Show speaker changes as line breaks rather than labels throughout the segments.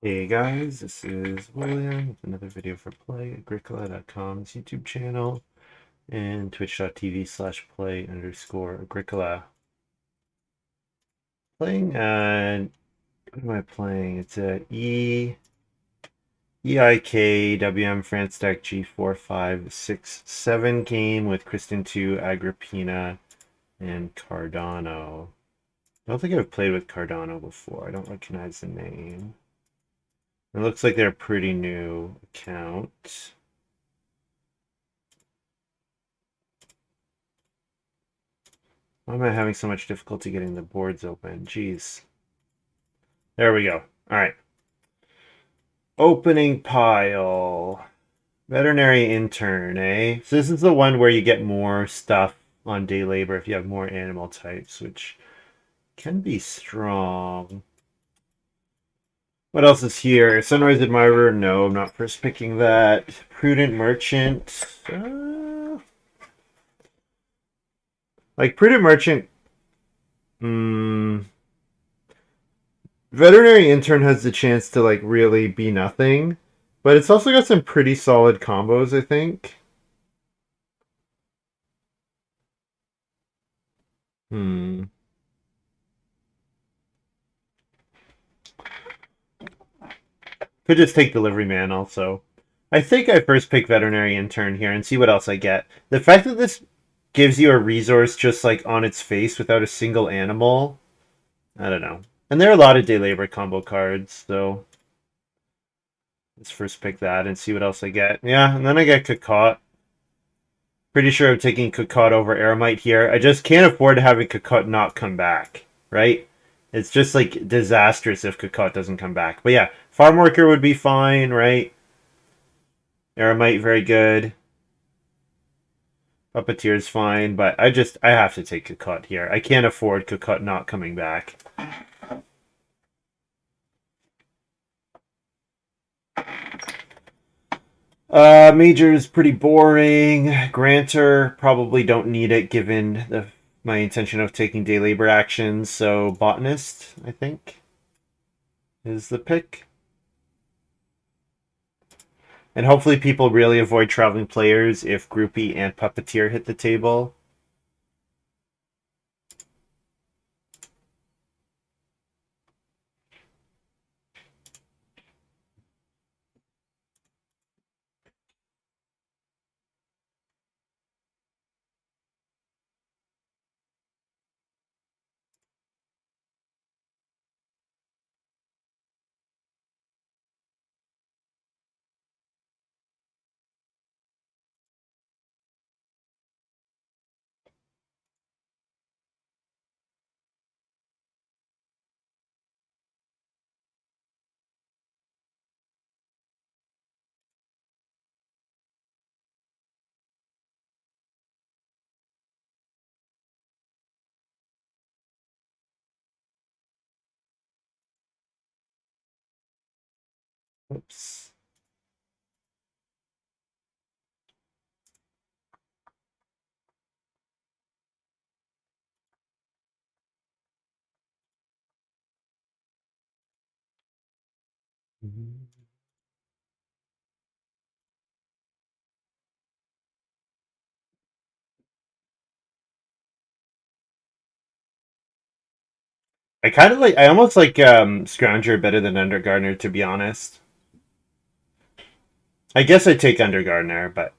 Hey guys, this is William with another video for Play-agricola.com's YouTube channel and twitch.tv/play_agricola. Playing what am I playing? It's a EIK WM France deck G4567 game with Kristen 2, Agrippina, and Cardano. I don't think I've played with Cardano before. I don't recognize the name. It looks like they're a pretty new account. Why am I having so much difficulty getting the boards open? Jeez. There we go. All right. Opening pile. Veterinary intern, eh? So this is the one where you get more stuff on day labor if you have more animal types, which can be strong. What else is here? Sunrise Admirer? No, I'm not first picking that. Prudent Merchant. Like Prudent Merchant. Veterinary Intern has the chance to like really be nothing, but it's also got some pretty solid combos, I think. Hmm. Could just take Delivery Man also. I think I first pick Veterinary Intern here and see what else I get. The fact that this gives you a resource just like on its face without a single animal, I don't know. And there are a lot of day labor combo cards, so let's first pick that and see what else I get. Yeah, and then I get Kakot. Pretty sure I'm taking Kakot over Aramite here. I just can't afford to have a Kakot not come back, right? It's just like disastrous if Kakot doesn't come back. But yeah, Farm Worker would be fine, right? Aramite, very good. Puppeteer's fine, but I have to take Kakot here. I can't afford Kakot not coming back. Major is pretty boring. Grantor, probably don't need it given my intention of taking day labor actions. So Botanist, I think, is the pick. And hopefully people really avoid Traveling Players if Groupie and Puppeteer hit the table. Oops. I almost like Scrounger better than Undergardener, to be honest. I guess I take Undergardener, but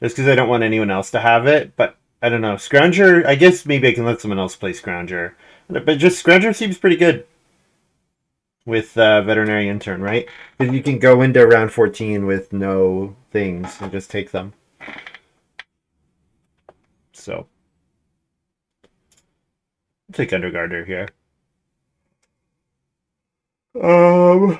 just because I don't want anyone else to have it. But I don't know. Scrounger, I guess maybe I can let someone else play Scrounger. But just Scrounger seems pretty good with Veterinary Intern, right? Because you can go into round 14 with no things and just take them. So, I'll take Undergardener here. Um,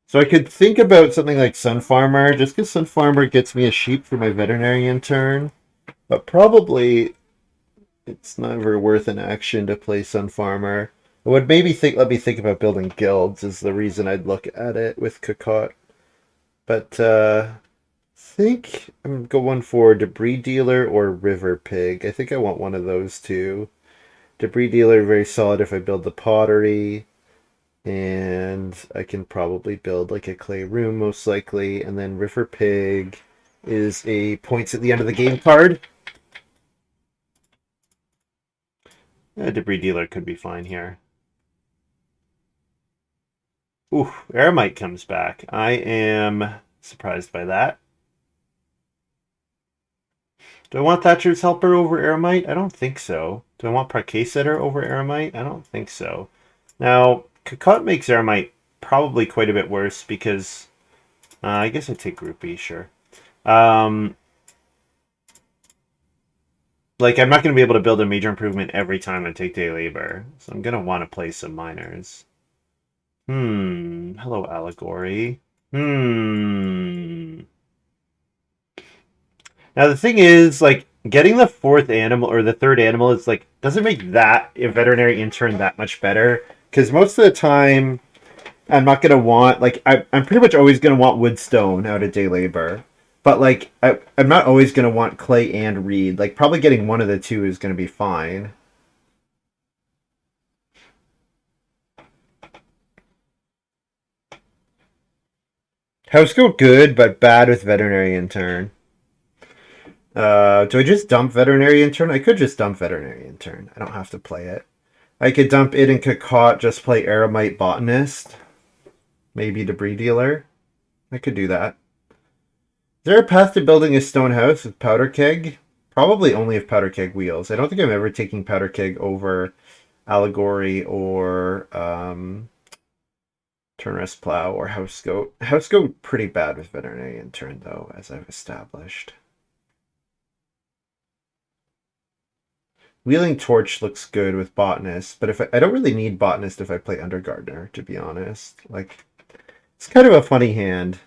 so I could think about something like Sun Farmer, just because Sun Farmer gets me a sheep for my Veterinary Intern. But probably it's never worth an action to play Sun Farmer. It would maybe let me think about building guilds is the reason I'd look at it with Kakot. But think I'm going for debris dealer or river pig. I think I want one of those two. Debris dealer very solid if I build the pottery, and I can probably build like a clay room most likely. And then river pig is a points at the end of the game card. A debris dealer could be fine here. Ooh, Aramite comes back. I am surprised by that. Do I want Thatcher's Helper over Aramite? I don't think so. Do I want Parquet Setter over Aramite? I don't think so. Now, Cocotte makes Aramite probably quite a bit worse because... I guess I'd take Groupie, sure. Like, I'm not going to be able to build a major improvement every time I take Day Labor. So I'm going to want to play some miners. Hello, Allegory. Now the thing is, like, getting the fourth animal or the third animal is like doesn't make that a veterinary intern that much better. Because most of the time, I'm not gonna want like I'm pretty much always gonna want woodstone out of day labor, but like I'm not always gonna want clay and reed. Like probably getting one of the two is gonna be fine. Housecoat good, but bad with veterinary intern. Do I just dump veterinary intern? I could just dump veterinary intern. I don't have to play it. I could dump it in Cocotte, just play Aramite Botanist. Maybe Debris Dealer. I could do that. Is there a path to building a stone house with Powder Keg? Probably only if Powder Keg wheels. I don't think I'm ever taking Powder Keg over Allegory or Turnrest Plow or House Goat. House Goat pretty bad with veterinary intern though, as I've established. Wheeling Torch looks good with Botanist, but if I don't really need Botanist if I play Undergardener, to be honest. Like, it's kind of a funny hand.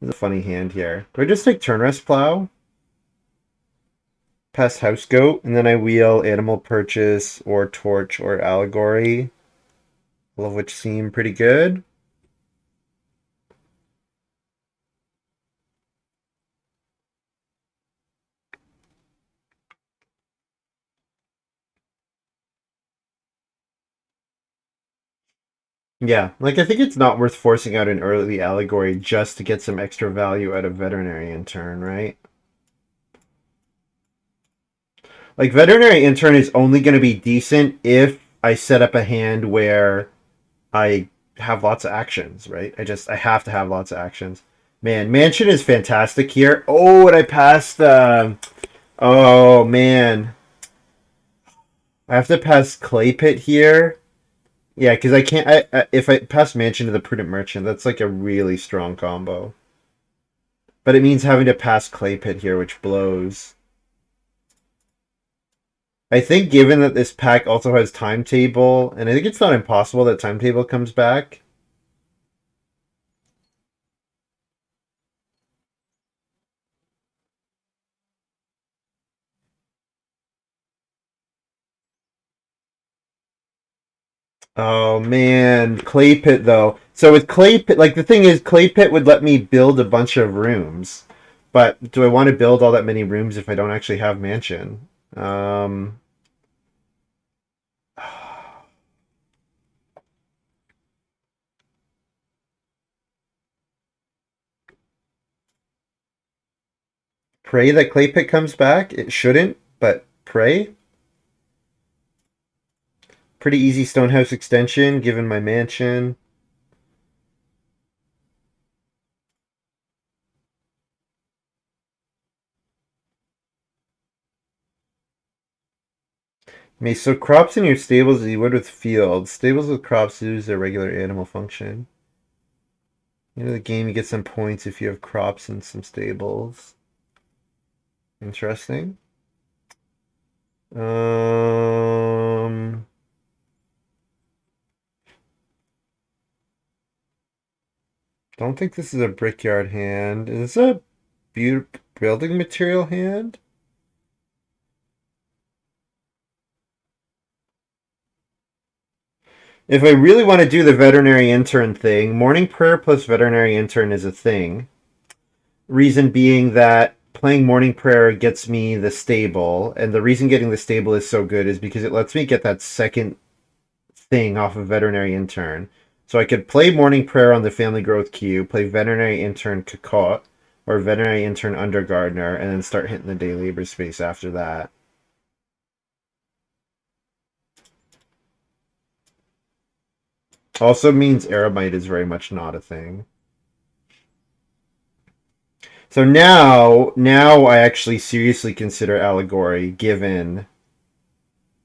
It's a funny hand here. Do I just take Turnrest Plow? Pass House Goat, and then I wheel Animal Purchase or Torch or Allegory, all of which seem pretty good. Yeah, like I think it's not worth forcing out an early Allegory just to get some extra value out of Veterinary Intern, right? Like Veterinary Intern is only going to be decent if I set up a hand where I have lots of actions, right? I have to have lots of actions. Man, Mansion is fantastic here. Oh, and I passed. Oh man, I have to pass Clay Pit here. Yeah, because I can't. If I pass Mansion to the Prudent Merchant, that's like a really strong combo. But it means having to pass Clay Pit here, which blows. I think given that this pack also has Timetable, and I think it's not impossible that Timetable comes back. Oh man, Clay Pit though. So with Clay Pit, like the thing is, Clay Pit would let me build a bunch of rooms, but do I want to build all that many rooms if I don't actually have Mansion? Pray that Clay Pit comes back. It shouldn't, but pray. Pretty easy Stonehouse extension given my Mansion. May sow crops in your stables as you would with fields. Stables with crops lose their regular animal function. You know the game, you get some points if you have crops in some stables. Interesting. Don't think this is a brickyard hand. Is this a building material hand? If I really want to do the veterinary intern thing, morning prayer plus veterinary intern is a thing. Reason being that playing Morning Prayer gets me the stable, and the reason getting the stable is so good is because it lets me get that second thing off of Veterinary Intern. So I could play Morning Prayer on the Family Growth queue, play Veterinary Intern Cocotte, or Veterinary Intern Undergardener, and then start hitting the day labor space after that. Also means Eremite is very much not a thing. So now I actually seriously consider Allegory given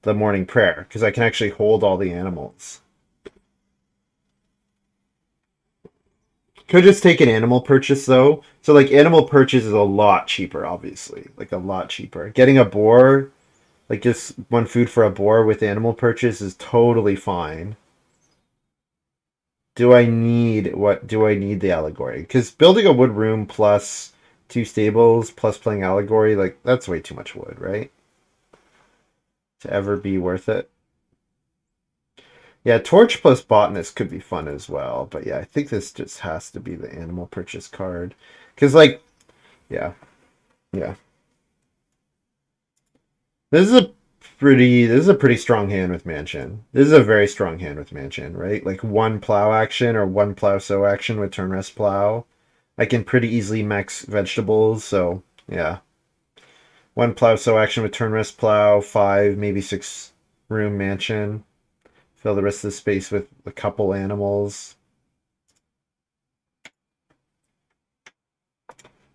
the Morning Prayer, because I can actually hold all the animals. Could just take an animal purchase though. So like animal purchase is a lot cheaper, obviously. Like a lot cheaper. Getting a boar, like just one food for a boar with animal purchase is totally fine. Do I need the allegory? Because building a wood room plus two stables plus playing allegory, like that's way too much wood, right? To ever be worth it. Yeah, torch plus botanist could be fun as well, but yeah, I think this just has to be the animal purchase card. Because like, yeah, yeah. This is a pretty strong hand with Mansion. This is a very strong hand with Mansion, right? Like one plow action or one plow sow action with turn rest plow. I can pretty easily max vegetables, so yeah. One plow sow action with turn rest plow, five, maybe six room mansion. Fill the rest of the space with a couple animals.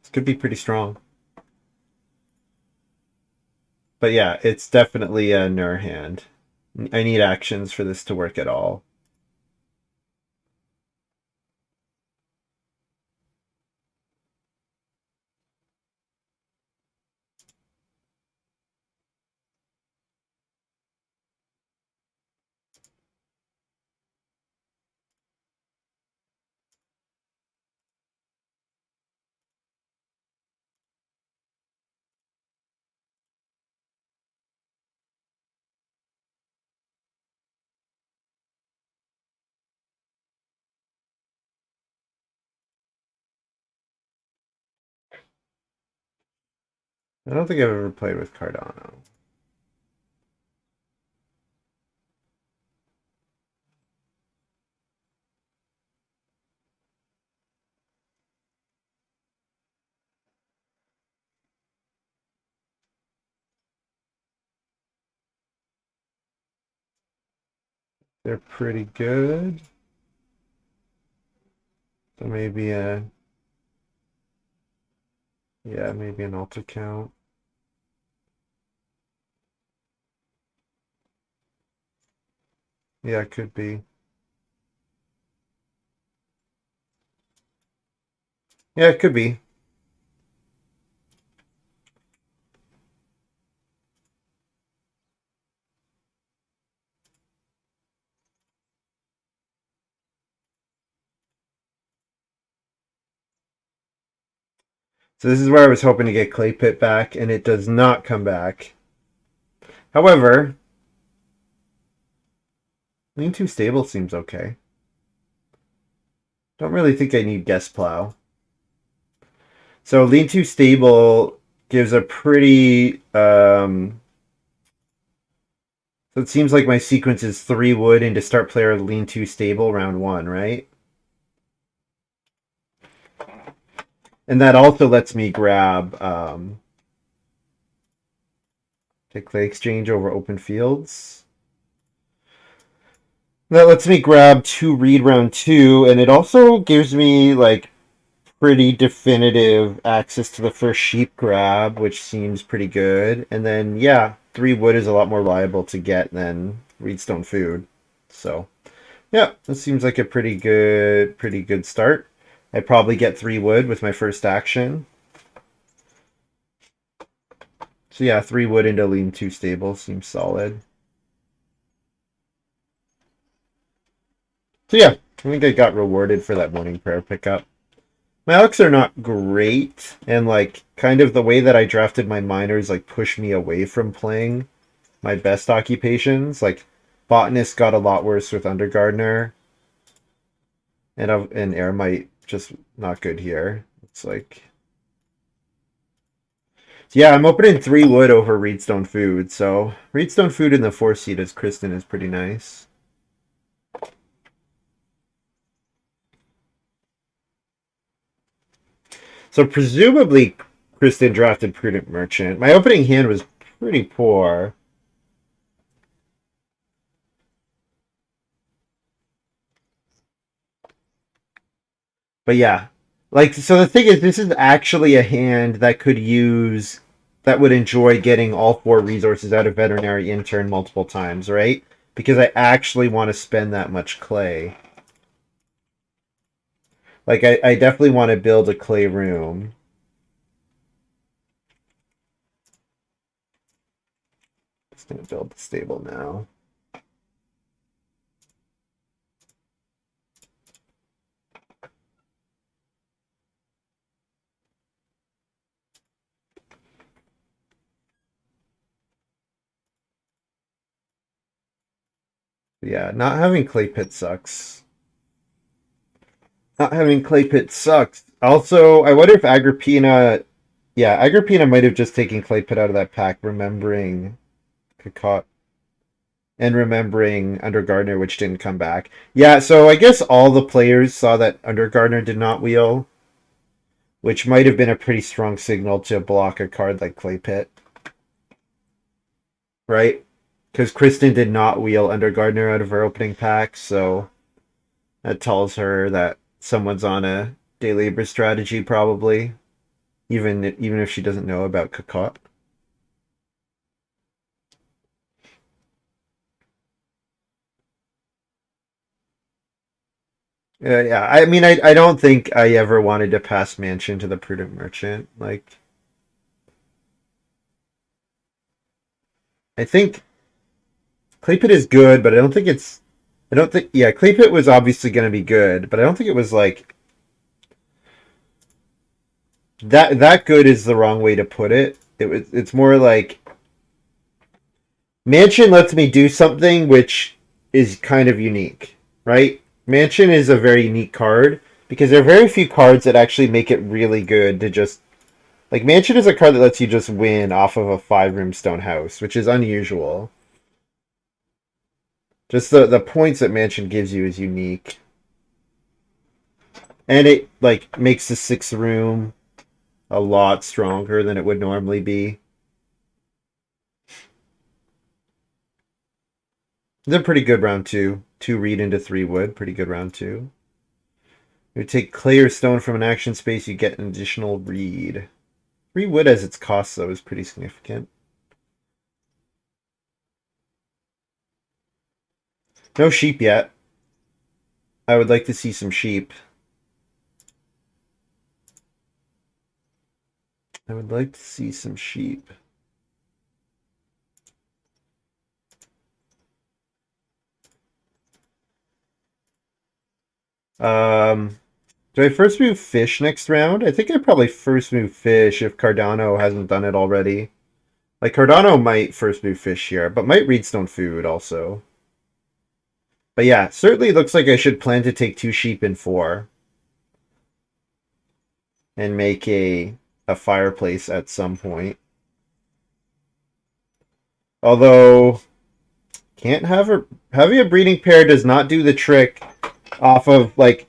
This could be pretty strong. But yeah, it's definitely a Nur hand. I need actions for this to work at all. I don't think I've ever played with Cardano. They're pretty good. So maybe yeah, maybe an alt account. Yeah, it could be. Yeah, it could be. So this is where I was hoping to get Clay Pit back, and it does not come back. However, Lean 2 Stable seems okay. Don't really think I need Guest Plow. So Lean 2 Stable gives a pretty... so it seems like my sequence is 3 wood into start player Lean 2 Stable round 1, right? And that also lets me grab... take Clay Exchange over Open Fields. That lets me grab 2 read round 2, and it also gives me, like, pretty definitive access to the first sheep grab, which seems pretty good. And then, yeah, 3 wood is a lot more reliable to get than Reedstone Food. So, yeah, this seems like a pretty good start. I probably get 3 wood with my first action. So yeah, 3 wood into Lean 2 Stable seems solid. So yeah, I think I got rewarded for that Morning Prayer pickup. My Elks are not great, and like kind of the way that I drafted my miners like pushed me away from playing my best occupations. Like Botanist got a lot worse with Undergardener, and Eremite just not good here. It's like So yeah, I'm opening 3 wood over Reedstone Food. So Reedstone Food in the 4 seed as Kristen is pretty nice. So presumably Kristen drafted Prudent Merchant. My opening hand was pretty poor. But yeah. Like, so the thing is, this is actually a hand that could use, that would enjoy getting all 4 resources out of Veterinary Intern multiple times, right? Because I actually want to spend that much clay. Like, I definitely want to build a clay room. Just going to build the stable now. Yeah, not having clay pit sucks. Not having clay pit sucks. Also, I wonder if Agrippina... Yeah, Agrippina might have just taken clay pit out of that pack, remembering Kakot and remembering Undergardener, which didn't come back. Yeah, so I guess all the players saw that Undergardener did not wheel, which might have been a pretty strong signal to block a card like Clay Pit, right? Because Kristen did not wheel Undergardener out of her opening pack, so that tells her that someone's on a day labor strategy, probably, even if she doesn't know about Kakot. Yeah. I mean, I don't think I ever wanted to pass Mansion to the Prudent Merchant. Like, I think Clay Pit is good, but I don't think it's. I don't think. Yeah, Clay Pit was obviously going to be good, but I don't think it was like that. That good is the wrong way to put it. It's more like Mansion lets me do something which is kind of unique, right? Mansion is a very unique card because there are very few cards that actually make it really good to just like Mansion is a card that lets you just win off of a 5 room stone house, which is unusual. Just the points that Mansion gives you is unique. And it like makes the 6th room a lot stronger than it would normally be. It's a pretty good round 2. 2 reed into 3 wood, pretty good round 2. You take clay or stone from an action space, you get an additional reed. 3 wood as its cost though is pretty significant. No sheep yet. I would like to see some sheep. I would like to see some sheep. Do I first move fish next round? I think I probably first move fish if Cardano hasn't done it already. Like, Cardano might first move fish here, but might Reedstone Food also. But yeah, certainly looks like I should plan to take 2 sheep in 4. And make a fireplace at some point. Although, can't have a... Having a breeding pair does not do the trick off of, like...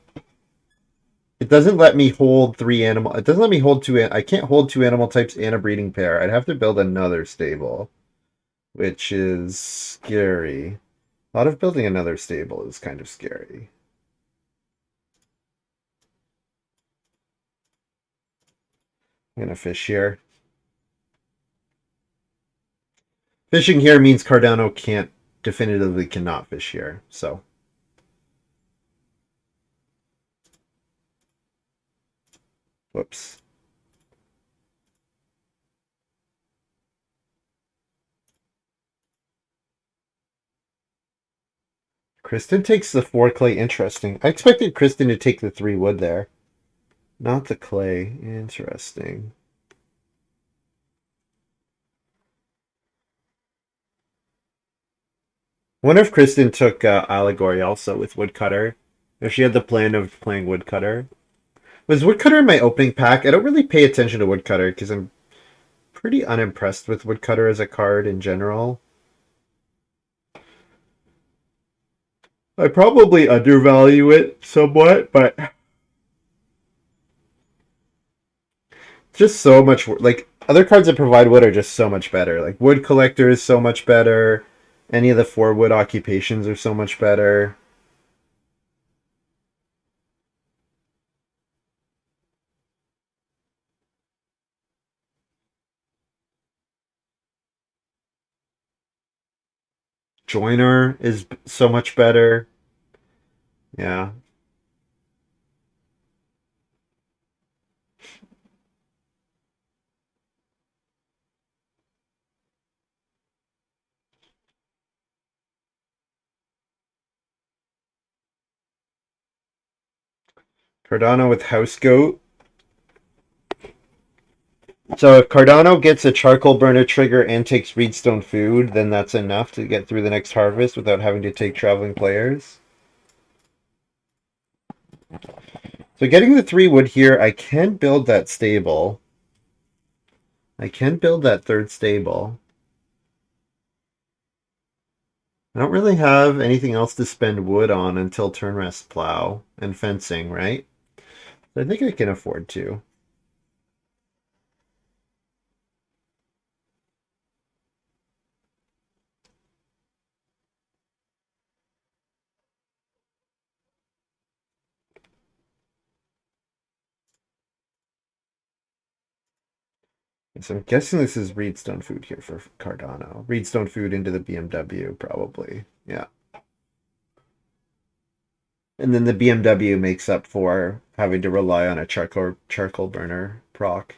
It doesn't let me hold 3 animal... It doesn't let me hold 2... I can't hold 2 animal types and a breeding pair. I'd have to build another stable. Which is scary. A lot of building another stable is kind of scary. I'm gonna fish here. Fishing here means Cardano can't... definitively cannot fish here, so... Whoops. Kristen takes the 4 clay. Interesting. I expected Kristen to take the 3 wood there. Not the clay. Interesting. Wonder if Kristen took Allegory also with Woodcutter. If she had the plan of playing Woodcutter. Was Woodcutter in my opening pack? I don't really pay attention to Woodcutter because I'm pretty unimpressed with Woodcutter as a card in general. I probably undervalue it somewhat, but just so much like other cards that provide wood are just so much better. Like Wood Collector is so much better. Any of the 4 wood occupations are so much better. Joiner is so much better. Yeah. Cardano with House Goat. So if Cardano gets a charcoal burner trigger and takes Reedstone food, then that's enough to get through the next harvest without having to take traveling players. So getting the 3 wood here, I can build that stable. I can build that 3rd stable. I don't really have anything else to spend wood on until turn rest plow and fencing, right? So I think I can afford to. So I'm guessing this is Reedstone food here for Cardano. Reedstone food into the BMW, probably. Yeah. And then the BMW makes up for having to rely on a charcoal burner proc.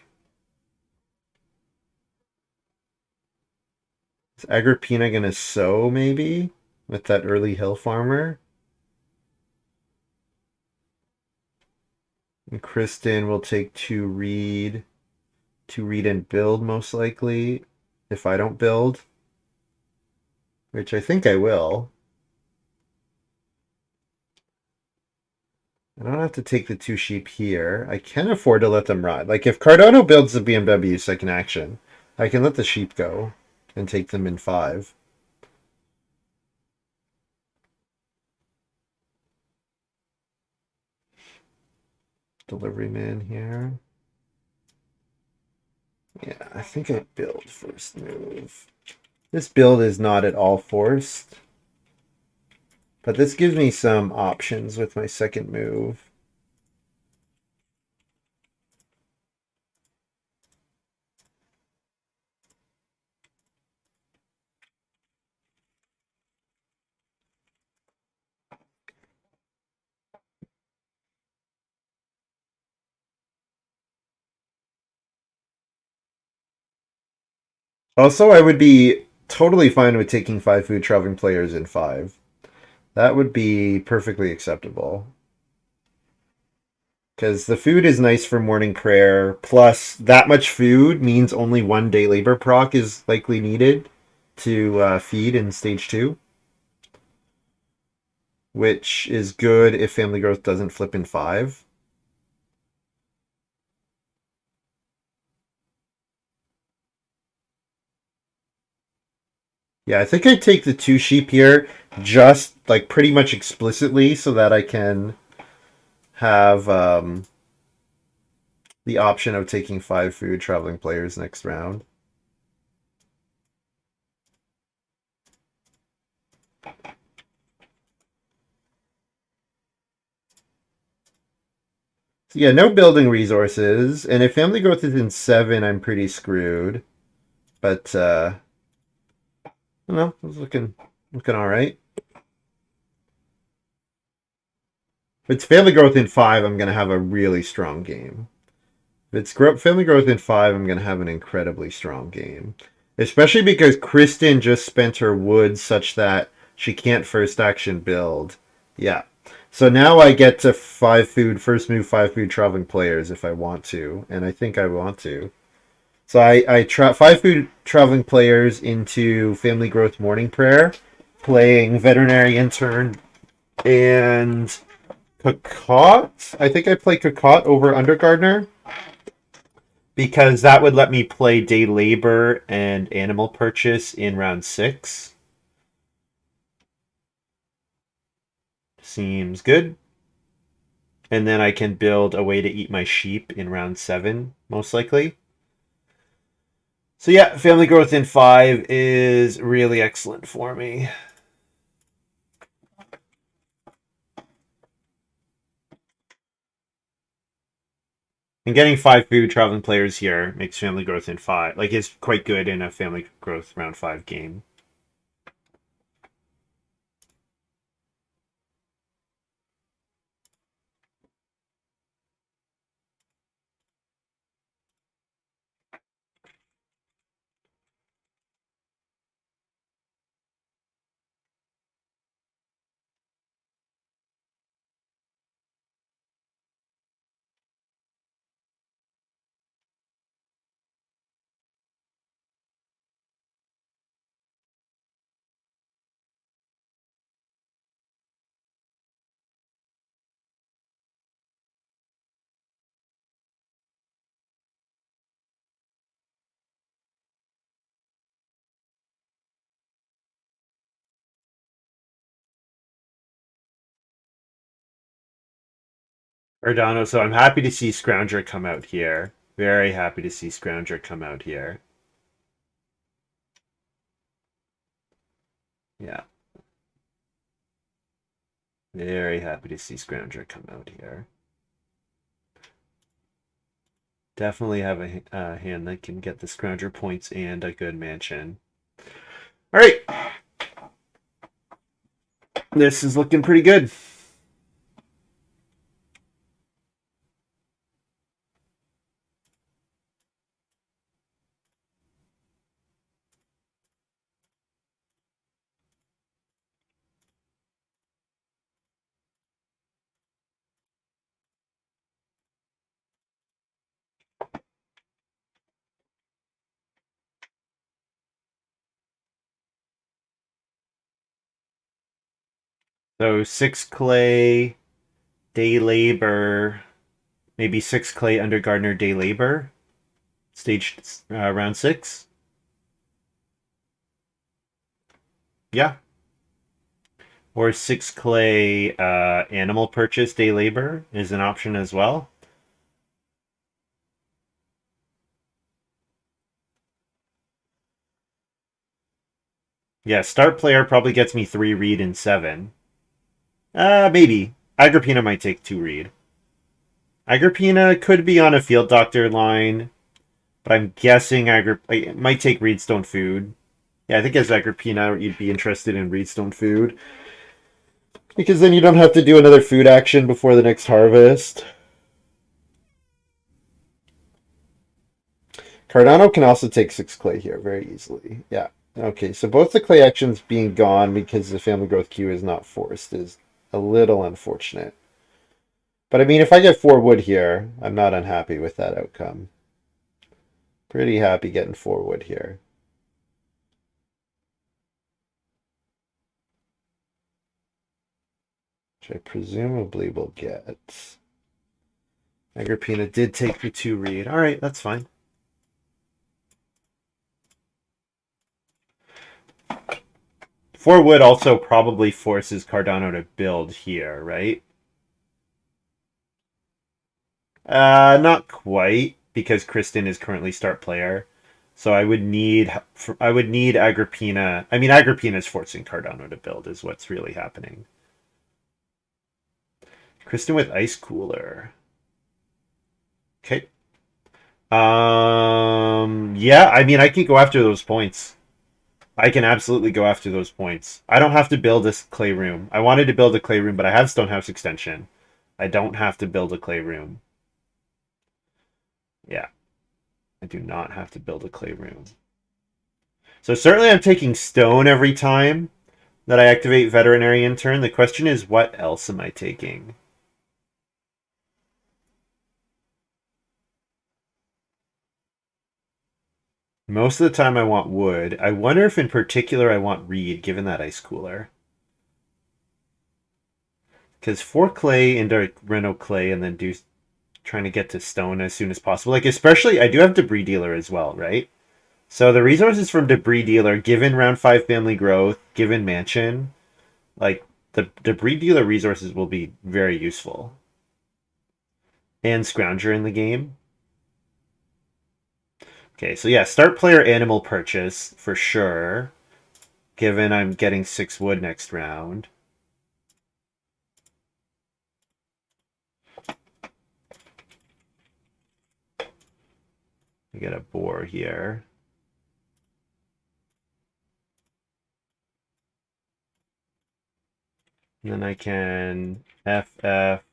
Is Agrippina gonna sow maybe with that early hill farmer? And Kristen will take 2 read and build most likely if I don't build, which I think I will. I don't have to take the 2 sheep here. I can afford to let them ride. Like if Cardano builds the BMW second action, I can let the sheep go and take them in 5. Delivery man here. Yeah, I think I build first move. This build is not at all forced, but this gives me some options with my second move. Also, I would be totally fine with taking 5 food traveling players in 5. That would be perfectly acceptable. Because the food is nice for morning prayer, plus that much food means only 1 day labor proc is likely needed to feed in stage 2. Which is good if family growth doesn't flip in 5. Yeah, I think I take the 2 sheep here just like pretty much explicitly so that I can have the option of taking 5 food traveling players next round. So yeah, no building resources, and if family growth is in 7, I'm pretty screwed. But I don't know, it's looking all right. If it's family growth in 5, I'm gonna have a really strong game. If it's family growth in 5, I'm gonna have an incredibly strong game. Especially because Kristen just spent her wood such that she can't first action build. Yeah. So now I get to 5 food, first move 5 food traveling players if I want to, and I think I want to. So I 5 food traveling players into Family Growth Morning Prayer, playing Veterinary Intern and Cacot. I think I play Cacot over Undergardener because that would let me play day labor and animal purchase in round 6. Seems good. And then I can build a way to eat my sheep in round 7, most likely. So yeah, family growth in 5 is really excellent for me. And getting 5 food traveling players here makes family growth in 5, like, is quite good in a family growth round 5 game. Cardano, so I'm happy to see Scrounger come out here. Very happy to see Scrounger come out here. Yeah. Very happy to see Scrounger come out here. Definitely have a hand that can get the Scrounger points and a good mansion. All right. This is looking pretty good. So 6 clay, day labor, maybe 6 clay under gardener day labor, stage round 6. Yeah. Or 6 clay animal purchase day labor is an option as well. Yeah, start player probably gets me 3 read in 7. Maybe. Agrippina might take 2 read. Agrippina could be on a field doctor line, but I'm guessing it might take Reedstone food. Yeah, I think as Agrippina, you'd be interested in Reedstone food. Because then you don't have to do another food action before the next harvest. Cardano can also take 6 clay here very easily. Yeah. Okay, so both the clay actions being gone because the family growth queue is not forced is a little unfortunate. But I mean, if I get 4 wood here, I'm not unhappy with that outcome. Pretty happy getting 4 wood here. Which I presumably will get. Agrippina did take the 2 read. All right, that's fine. 4 wood also probably forces Cardano to build here, right? Not quite, because Kristen is currently start player. So I would need Agrippina. I mean, Agrippina is forcing Cardano to build, is what's really happening. Kristen with ice cooler. Okay. Yeah, I mean, I can go after those points. I can absolutely go after those points. I don't have to build this clay room. I wanted to build a clay room, but I have Stonehouse extension. I don't have to build a clay room. Yeah. I do not have to build a clay room. So certainly I'm taking stone every time that I activate veterinary intern. The question is, what else am I taking? Most of the time I want wood. I wonder if in particular I want reed, given that ice cooler. Because 4 clay into Reno clay and then do trying to get to stone as soon as possible. Like, especially, I do have debris dealer as well, right? So the resources from debris dealer, given round 5 family growth, given mansion, like the debris dealer resources will be very useful. And scrounger in the game. Okay, so yeah, start player animal purchase for sure, given I'm getting 6 wood next round. I get a boar here. And then I can FF.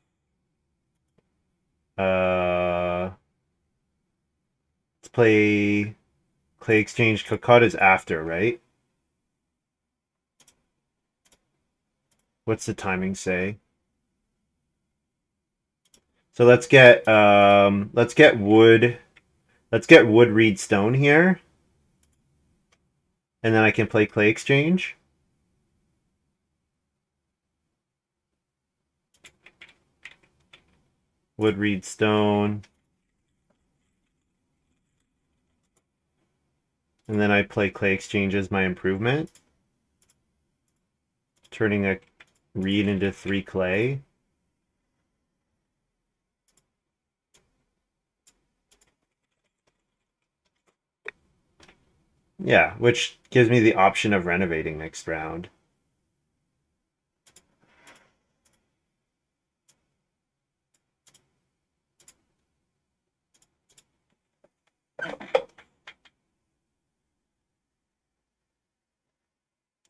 Let's play Clay Exchange. Kakata is after, right? What's the timing say? So let's get wood. Let's get wood reed stone here. And then I can play Clay Exchange. Wood reed stone. And then I play Clay Exchange as my improvement. Turning a reed into 3 clay. Yeah, which gives me the option of renovating next round.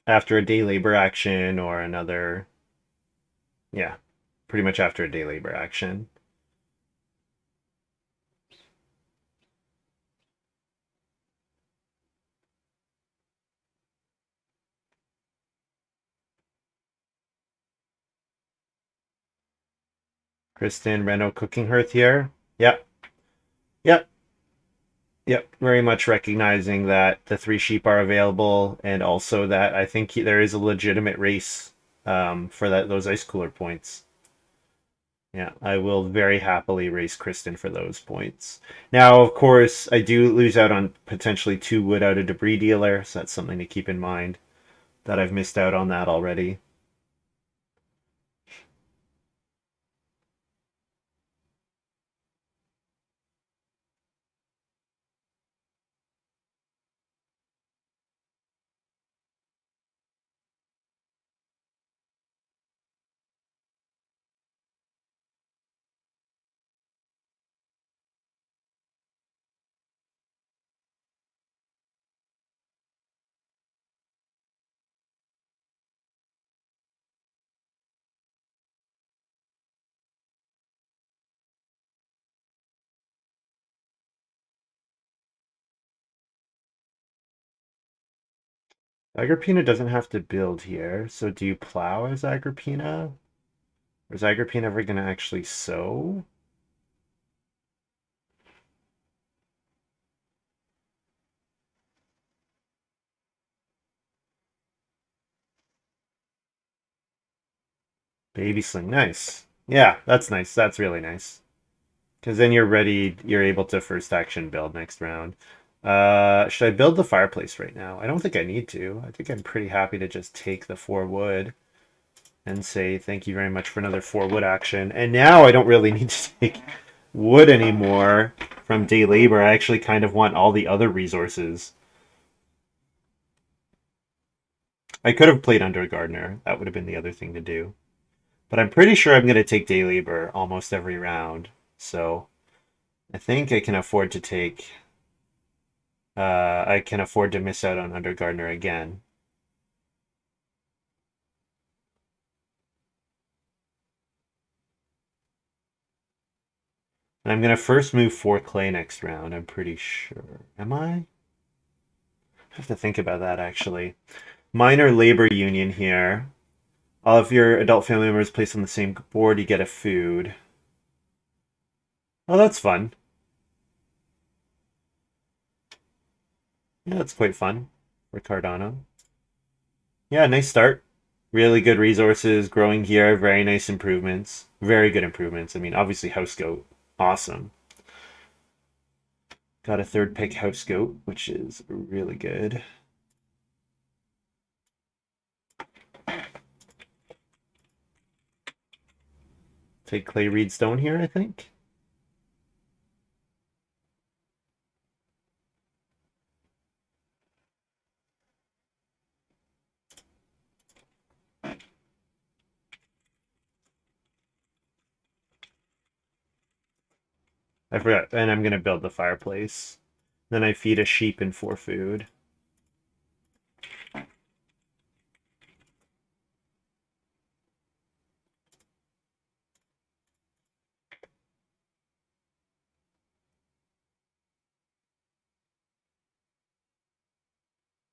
After a day labor action or another. Yeah, pretty much after a day labor action. Kristen Reno cooking hearth here. Yep. Yep. Yep. Very much recognizing that the 3 sheep are available, and also that I think there is a legitimate race for those ice cooler points. Yeah, I will very happily race Kristen for those points. Now, of course, I do lose out on potentially 2 wood out of debris dealer, so that's something to keep in mind, that I've missed out on that already. Agrippina doesn't have to build here, so do you plow as Agrippina? Or is Agrippina ever going to actually sow? Baby sling, nice. Yeah, that's nice. That's really nice. Because then you're ready, you're able to first action build next round. Should I build the fireplace right now? I don't think I need to. I think I'm pretty happy to just take the 4 wood and say thank you very much for another 4 wood action. And now I don't really need to take wood anymore from day labor. I actually kind of want all the other resources. I could have played under gardener. That would have been the other thing to do. But I'm pretty sure I'm going to take day labor almost every round. So I think I can afford to take. I can afford to miss out on under gardener again. And I'm going to first move 4 clay next round, I'm pretty sure. Am I? I have to think about that actually. Minor labor union here. All of your adult family members placed on the same board, you get a food. Oh, that's fun. Yeah, that's quite fun for Cardano. Yeah, nice start. Really good resources growing here. Very nice improvements. Very good improvements. I mean, obviously, house goat. Awesome. Got a third pick house goat, which is really good. Take clay reed stone here, I think. I forgot, and I'm gonna build the fireplace. Then I feed a sheep and 4 food.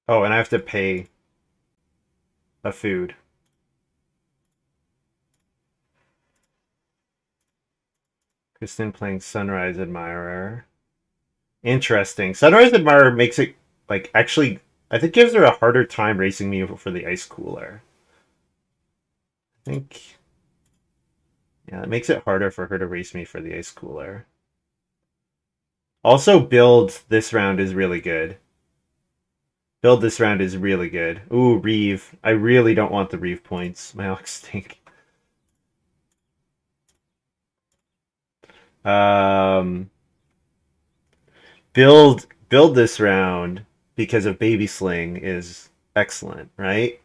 Oh, and I have to pay a food. Kristen playing Sunrise Admirer. Interesting. Sunrise Admirer makes it like actually I think gives her a harder time racing me for the ice cooler. I think yeah, it makes it harder for her to race me for the ice cooler. Also, build this round is really good. Build this round is really good. Ooh, Reeve. I really don't want the Reeve points. My ox stink. Um, build this round because of Baby Sling is excellent, right?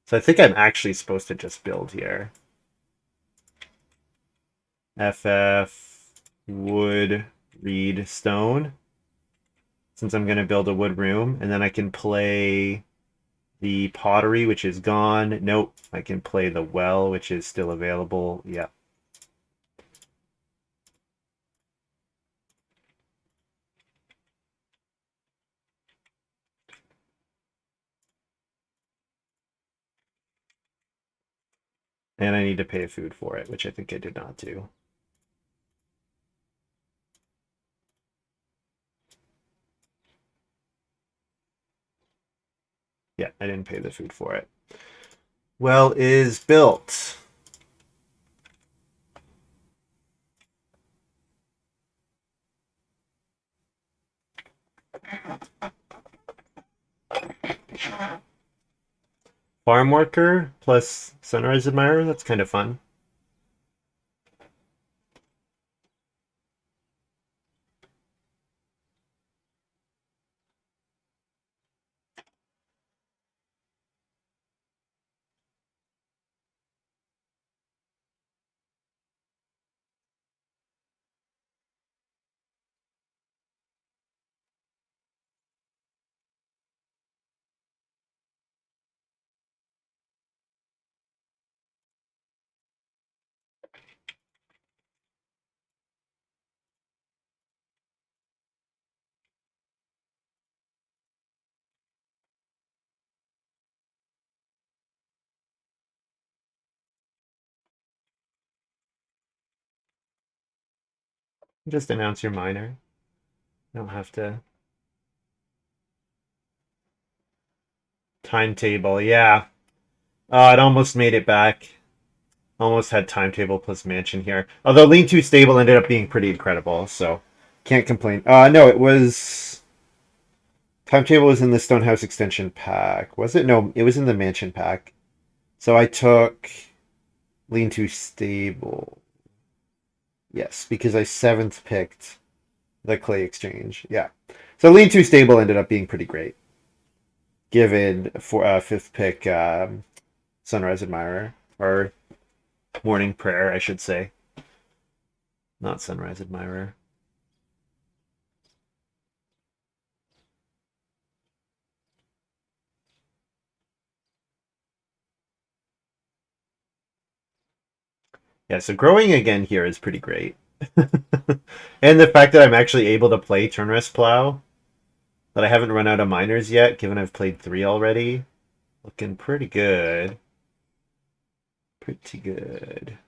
So I think I'm actually supposed to just build here. FF wood reed stone. Since I'm going to build a wood room, and then I can play the pottery, which is gone. Nope. I can play the well, which is still available. Yep. And I need to pay food for it, which I think I did not do. Yeah, I didn't pay the food for it. Well is built. Farm worker plus sunrise admirer. That's kind of fun. Just announce your miner. You don't have to. Timetable, yeah. It almost made it back. Almost had timetable plus mansion here. Although Lean Too Stable ended up being pretty incredible, so can't complain. No, it was timetable was in the Stonehouse extension pack. Was it? No, it was in the mansion pack. So I took Lean Too Stable. Yes, because I seventh picked the Clay Exchange. Yeah. So Lean Too Stable ended up being pretty great. Given for fifth pick Sunrise Admirer or Morning Prayer, I should say. Not Sunrise Admirer. Yeah, so growing again here is pretty great. And the fact that I'm actually able to play Turn Rest Plow, that I haven't run out of miners yet, given I've played 3 already. Looking pretty good. Pretty good.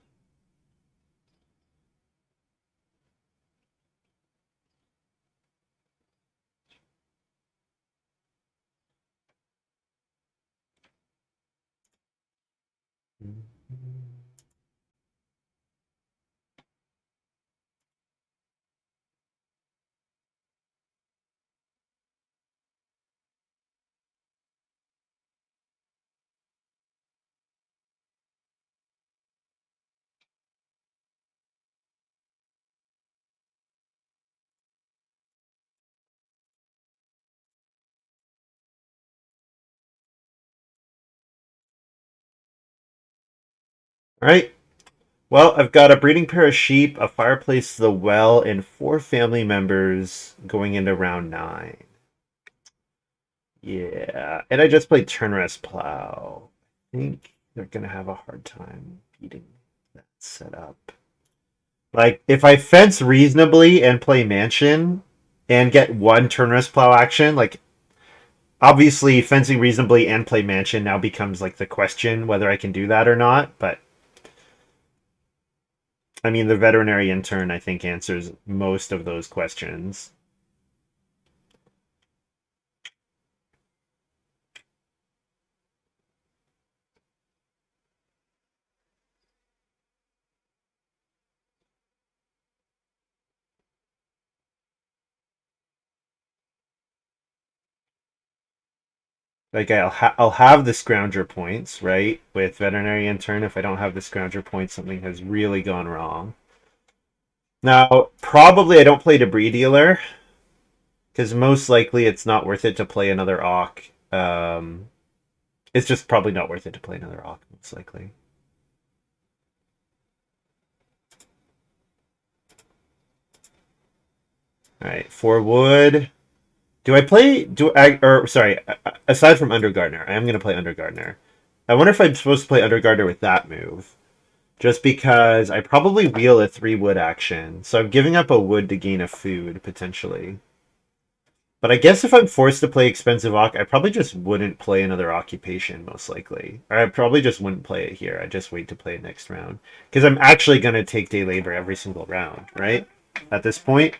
All right. Well, I've got a breeding pair of sheep, a fireplace, the well, and 4 family members going into round 9. Yeah, and I just played turn rest plow. I think they're gonna have a hard time beating that setup. Like, if I fence reasonably and play mansion and get one turn rest plow action, like, obviously fencing reasonably and play mansion now becomes like the question whether I can do that or not. But I mean, the veterinary intern I think answers most of those questions. Like I'll have the scrounger points, right? With veterinary intern, if I don't have the scrounger points, something has really gone wrong. Now, probably I don't play debris dealer because most likely it's not worth it to play another Awk. It's just probably not worth it to play another Awk, most likely. All right, 4 wood. Do I play? Do I? Or sorry, aside from Undergardener, I am going to play Undergardener. I wonder if I'm supposed to play Undergardener with that move. Just because I probably wheel a 3 wood action, so I'm giving up a wood to gain a food, potentially. But I guess if I'm forced to play expensive Ock, I probably just wouldn't play another occupation, most likely. Or I probably just wouldn't play it here. I'd just wait to play it next round. Because I'm actually going to take day labor every single round, right? At this point,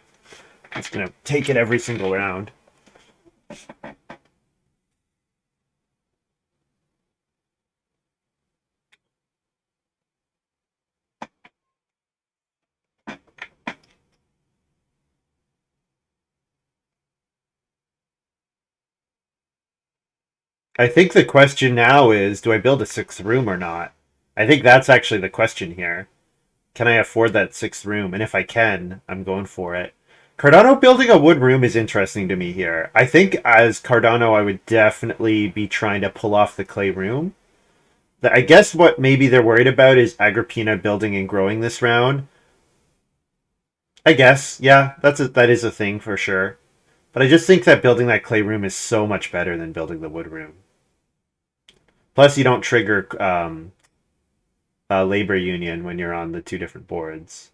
I'm just going to take it every single round. I think the question now is, do I build a 6th room or not? I think that's actually the question here. Can I afford that 6th room? And if I can, I'm going for it. Cardano building a wood room is interesting to me here. I think as Cardano, I would definitely be trying to pull off the clay room. I guess what maybe they're worried about is Agrippina building and growing this round. I guess, yeah, that is a thing for sure. But I just think that building that clay room is so much better than building the wood room. Plus, you don't trigger labor union when you're on the 2 different boards.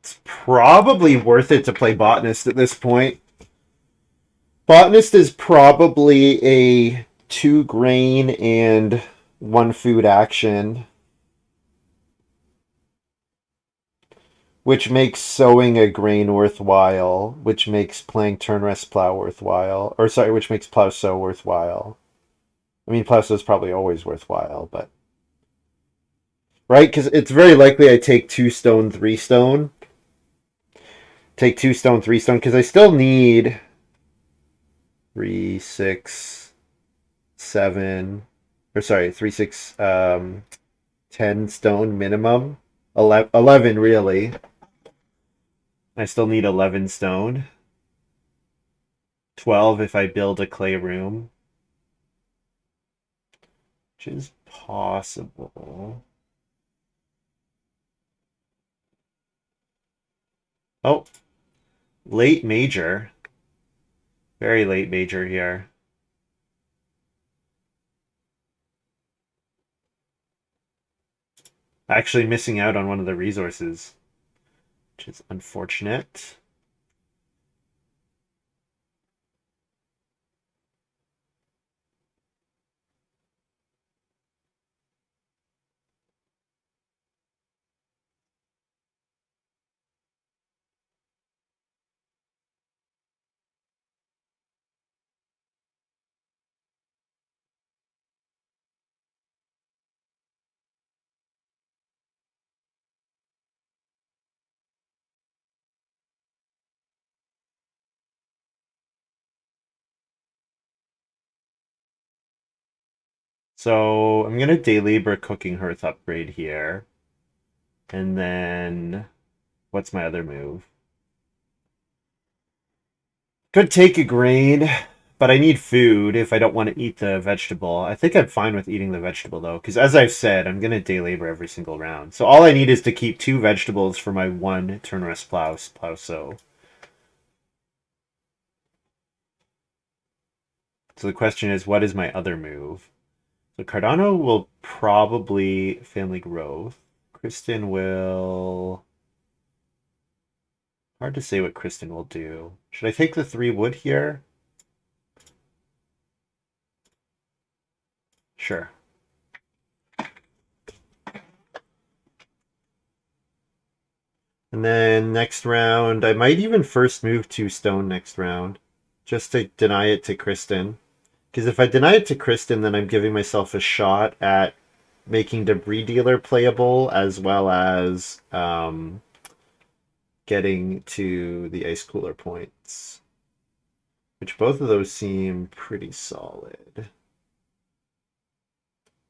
It's probably worth it to play botanist at this point. Botanist is probably a 2 grain and 1 food action, which makes sowing a grain worthwhile, which makes playing turn rest plow worthwhile, or sorry, which makes plow sow worthwhile. I mean, plow sow is probably always worthwhile, but right, because it's very likely I take 2 stone, 3 stone, take 2 stone, 3 stone, because I still need 3, 6, 7, or sorry, 3, 6, 10 stone minimum. 11 really. I still need 11 stone. 12 if I build a clay room, which is possible. Oh, late major. Very late major here. Actually missing out on one of the resources, which is unfortunate. So I'm gonna day labor cooking hearth upgrade here. And then what's my other move? Could take a grain, but I need food if I don't want to eat the vegetable. I think I'm fine with eating the vegetable though, because as I've said, I'm gonna day labor every single round. So all I need is to keep 2 vegetables for my 1 turn rest plow sow. So the question is, what is my other move? So Cardano will probably family growth. Kristen will. Hard to say what Kristen will do. Should I take the 3 wood here? Sure. And then next round, I might even first move 2 stone next round, just to deny it to Kristen. Because if I deny it to Kristen, then I'm giving myself a shot at making Debris Dealer playable, as well as getting to the Ice Cooler points, which both of those seem pretty solid.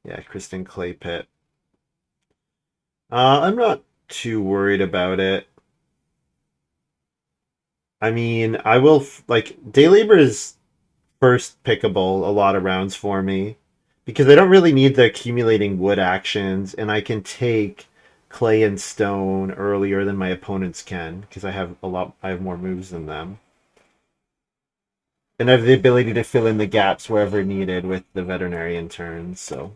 Yeah, Kristen Clay Pit. I'm not too worried about it. I mean, I will like day labor is first pickable a lot of rounds for me because I don't really need the accumulating wood actions, and I can take clay and stone earlier than my opponents can because I have more moves than them. And I have the ability to fill in the gaps wherever needed with the veterinarian turns, so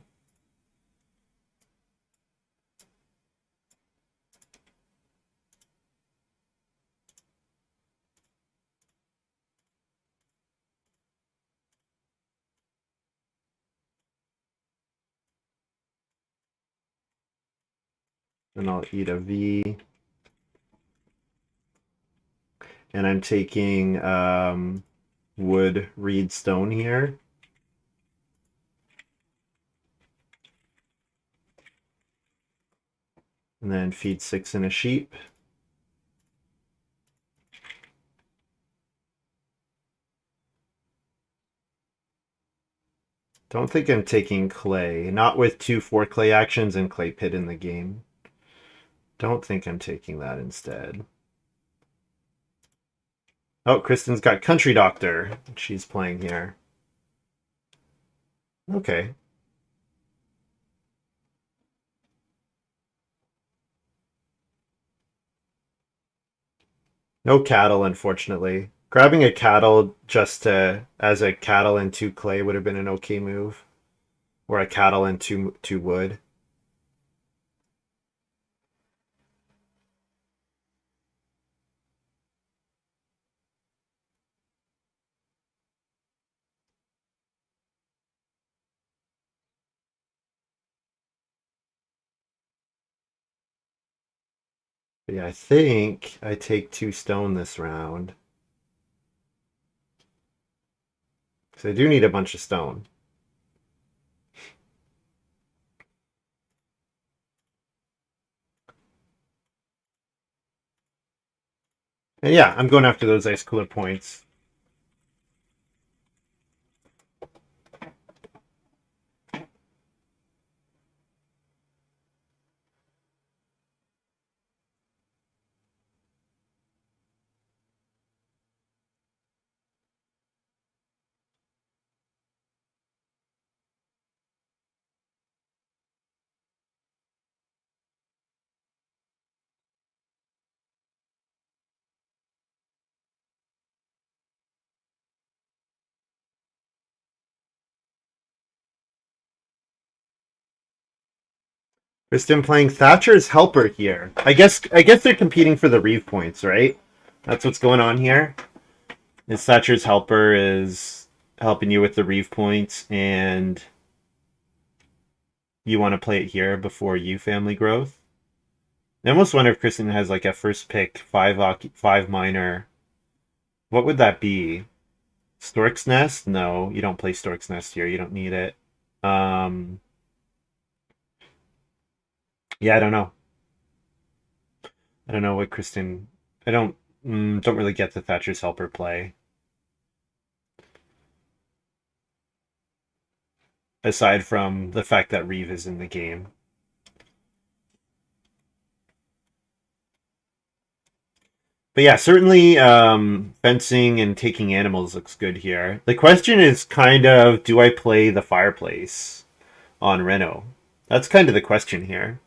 and I'll eat a V. And I'm taking wood, reed, stone here. And then feed 6 in a sheep. Don't think I'm taking clay. Not with 2 4 clay actions and clay pit in the game. Don't think I'm taking that instead. Oh, Kristen's got Country Doctor. She's playing here. Okay. No cattle, unfortunately. Grabbing a cattle just to as a cattle and 2 clay would have been an okay move. Or a cattle and two wood. But yeah, I think I take 2 stone this round. So I do need a bunch of stone. And yeah, I'm going after those ice cooler points. Kristen playing Thatcher's Helper here. I guess they're competing for the Reeve points, right? That's what's going on here. Is Thatcher's Helper is helping you with the Reeve points, and you want to play it here before you family growth. I almost wonder if Kristen has like a first pick 5 minor. What would that be? Stork's Nest? No, you don't play Stork's Nest here. You don't need it. Um, yeah, I don't know. I don't know what Kristen. I don't really get the Thatcher's Helper play. aside from the fact that Reeve is in the game. But yeah, certainly fencing and taking animals looks good here. The question is kind of, do I play the fireplace on Reno? That's kind of the question here.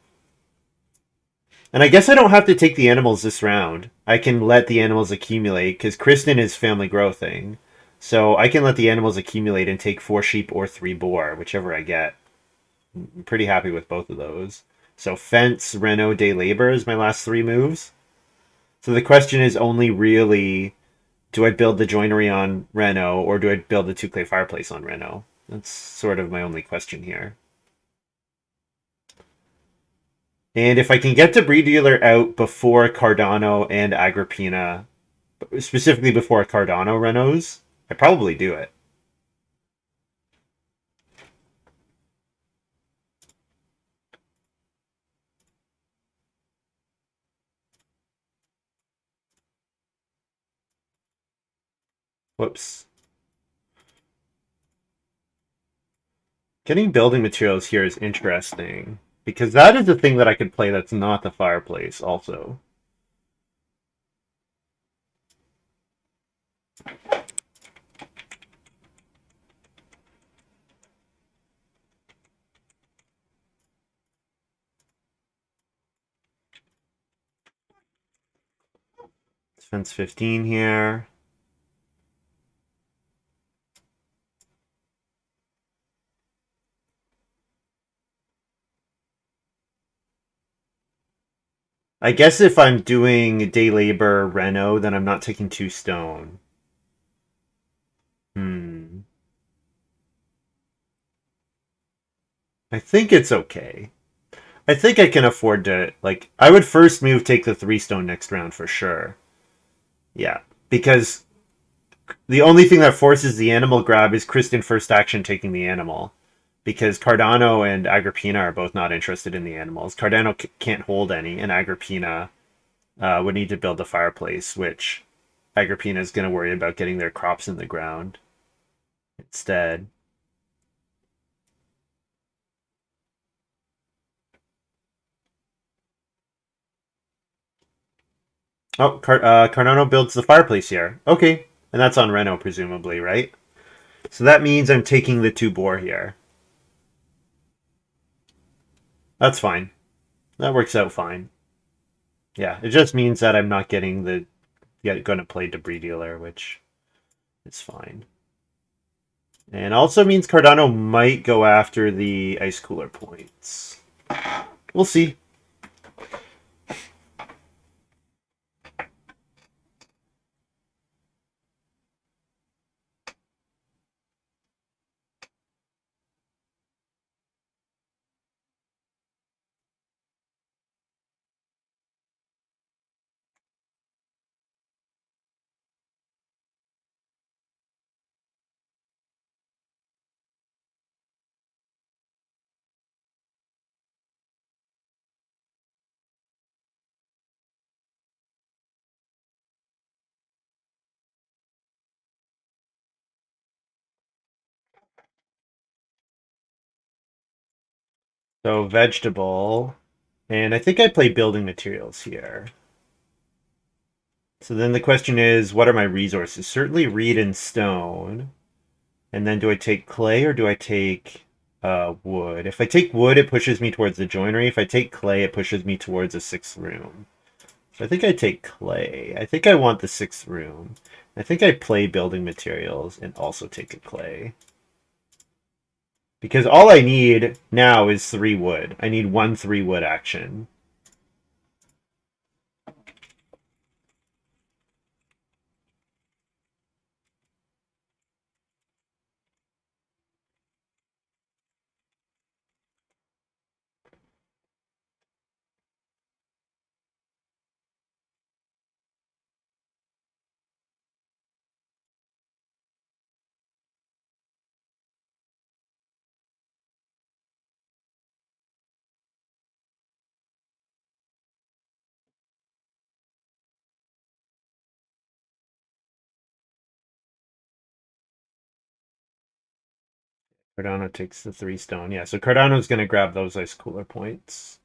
And I guess I don't have to take the animals this round. I can let the animals accumulate because Kristen is family growthing. So I can let the animals accumulate and take 4 sheep or 3 boar, whichever I get. I'm pretty happy with both of those. So fence, Reno, day labor is my last 3 moves. So the question is only really, do I build the joinery on Reno or do I build the 2 clay fireplace on Reno? That's sort of my only question here. And if I can get Debris Dealer out before Cardano and Agrippina, specifically before Cardano Renos, I probably do it. Whoops. Getting building materials here is interesting because that is the thing that I could play that's not the fireplace also. Defense 15 here. I guess if I'm doing day labor Reno, then I'm not taking 2 stone. Hmm. I think it's okay. I think I can afford to, like, I would first move take the 3 stone next round for sure. Yeah, because the only thing that forces the animal grab is Kristen first action taking the animal. Because Cardano and Agrippina are both not interested in the animals. Cardano can't hold any, and Agrippina would need to build a fireplace, which Agrippina is going to worry about getting their crops in the ground instead. Oh, Cardano builds the fireplace here. Okay, and that's on Reno, presumably, right? So that means I'm taking the 2 boar here. That's fine. That works out fine. Yeah, it just means that I'm not getting the going to play Debris Dealer, which is fine. And also means Cardano might go after the ice cooler points. We'll see. So vegetable, and I think I play building materials here. So then the question is, what are my resources? Certainly reed and stone. And then do I take clay or do I take wood? If I take wood, it pushes me towards the joinery. If I take clay, it pushes me towards a 6th room. So I think I take clay. I think I want the 6th room. I think I play building materials and also take a clay. Because all I need now is 3 wood. I need 1 3 wood action. Cardano takes the 3 stone. Yeah, so Cardano's going to grab those ice cooler points.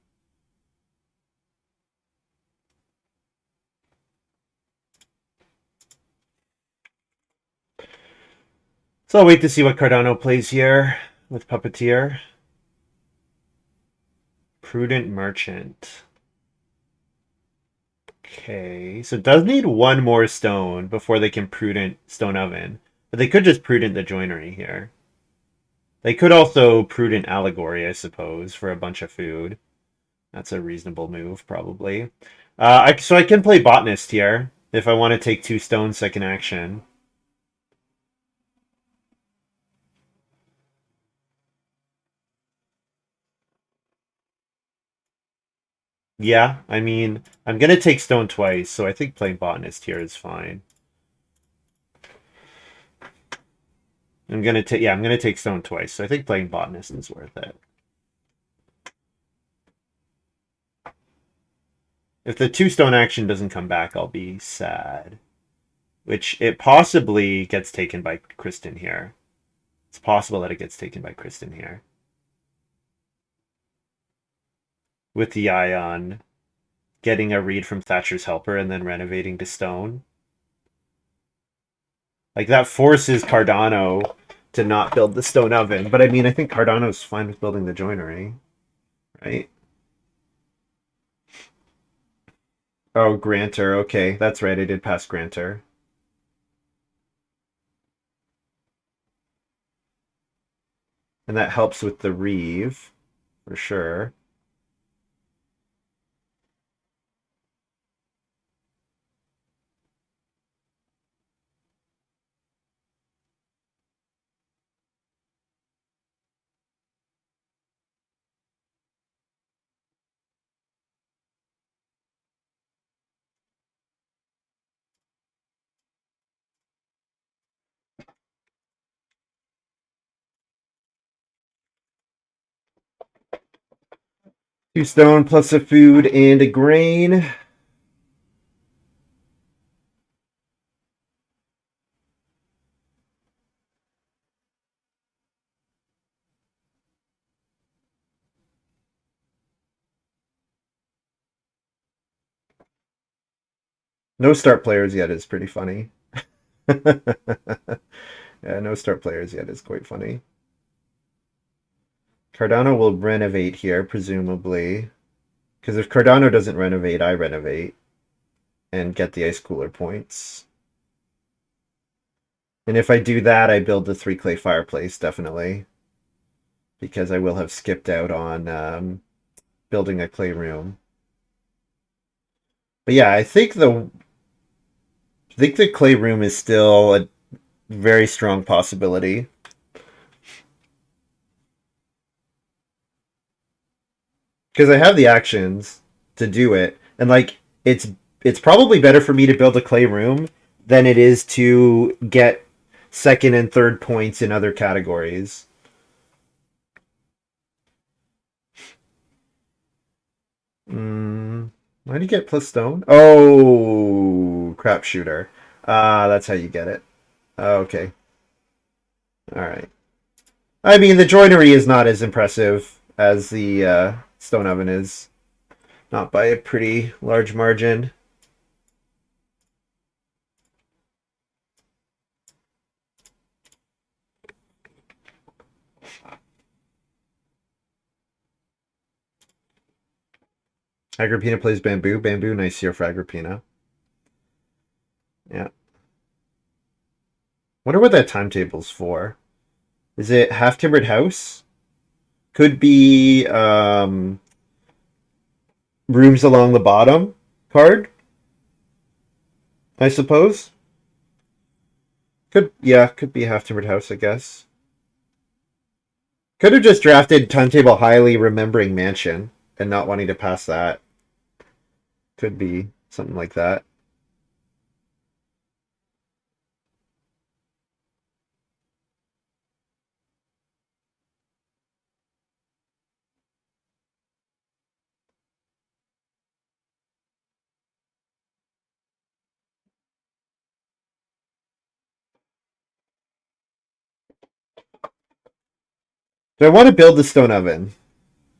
So I'll wait to see what Cardano plays here with Puppeteer. Prudent Merchant. Okay, so it does need one more stone before they can Prudent Stone Oven. But they could just Prudent the Joinery here. They could also Prudent Allegory, I suppose, for a bunch of food. That's a reasonable move, probably. So I can play Botanist here if I want to take 2 stones second action. Yeah, I mean, I'm going to take stone twice, so I think playing Botanist here is fine. I'm going to take, yeah, I'm going to take stone twice, so I think playing Botanist is worth it. If the 2 stone action doesn't come back, I'll be sad. Which it possibly gets taken by Kristen here. It's possible that it gets taken by Kristen here. With the eye on getting a read from Thatcher's Helper and then renovating to stone. Like, that forces Cardano to not build the stone oven. But I mean, I think Cardano's fine with building the joinery, right? Oh, Grantor. Okay, that's right. I did pass Grantor. And that helps with the Reeve, for sure. Two stone plus a food and a grain. No start players yet is pretty funny. Yeah, no start players yet is quite funny. Cardano will renovate here, presumably. Because if Cardano doesn't renovate, I renovate and get the ice cooler points. And if I do that, I build the 3 clay fireplace, definitely. Because I will have skipped out on building a clay room. But yeah, I think the clay room is still a very strong possibility. Because I have the actions to do it, and like it's probably better for me to build a clay room than it is to get second and third points in other categories. Why do you get plus stone? Oh, crap shooter. That's how you get it. Okay. All right. I mean, the joinery is not as impressive as the stone oven is. Not by a pretty large margin. Agrippina plays bamboo. Bamboo, nice here for Agrippina. Yeah. Wonder what that timetable's for. Is it half timbered house? Could be rooms along the bottom card, I suppose. Could be half timbered house, I guess. Could have just drafted timetable highly remembering mansion and not wanting to pass that. Could be something like that. Do I want to build the stone oven?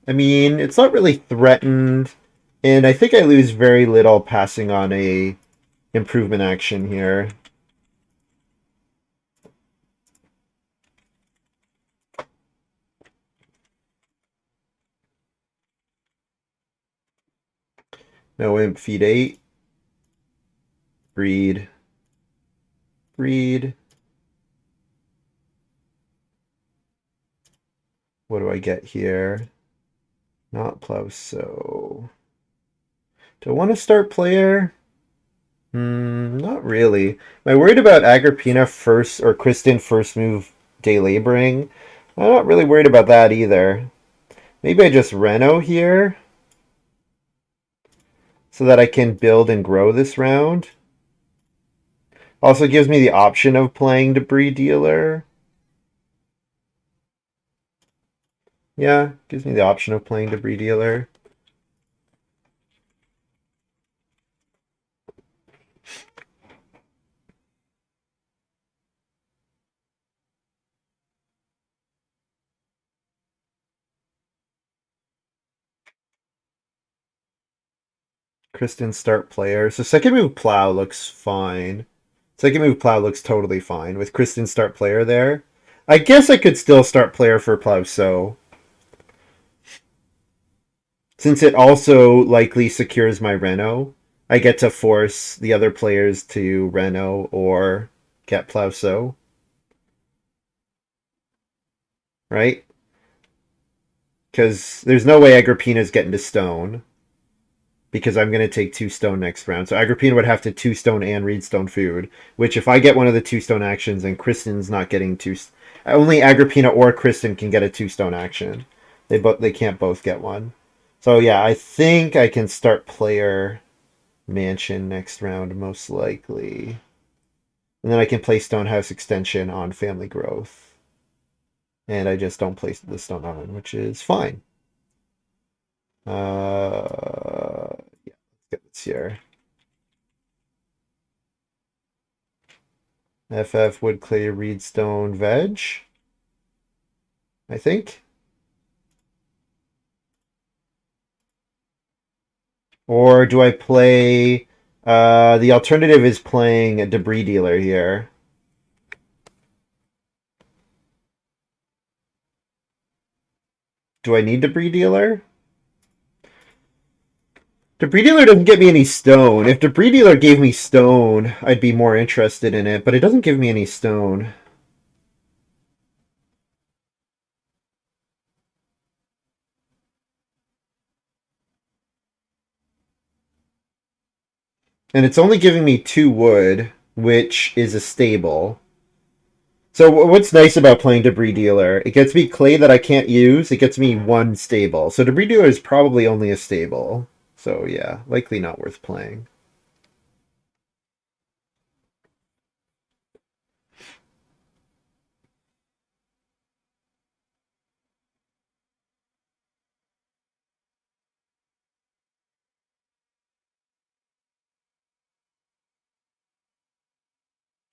I mean, it's not really threatened, and I think I lose very little passing on a improvement action here. No imp, feed 8. Breed. Breed. What do I get here? Not plow, so... Do I want to start player? Not really. Am I worried about Agrippina first, or Kristen first move day laboring? I'm not really worried about that either. Maybe I just Reno here, so that I can build and grow this round. Also gives me the option of playing Debris Dealer. Yeah, gives me the option of playing Debris Dealer. Kristen start player. So second move Plow looks fine. Second move Plow looks totally fine with Kristen start player there. I guess I could still start player for Plow, so since it also likely secures my Reno, I get to force the other players to Reno or get Plowso. Right? Because there's no way Agrippina's getting to stone. Because I'm going to take 2 stone next round. So Agrippina would have to 2 stone and read stone food. Which if I get one of the 2 stone actions and Kristen's not getting 2... Only Agrippina or Kristen can get a 2 stone action. They can't both get one. So yeah, I think I can start player mansion next round, most likely. And then I can play Stonehouse Extension on Family Growth. And I just don't place the Stone Oven, which is fine. Yeah, let's get this here. FF, Wood, Clay, Reed, Stone, Veg. I think. Or do I play... the alternative is playing a Debris Dealer here. Do I need Debris Dealer? Debris Dealer doesn't get me any stone. If Debris Dealer gave me stone, I'd be more interested in it, but it doesn't give me any stone. And it's only giving me 2 wood, which is a stable. So what's nice about playing Debris Dealer? It gets me clay that I can't use. It gets me 1 stable. So Debris Dealer is probably only a stable. So yeah, likely not worth playing.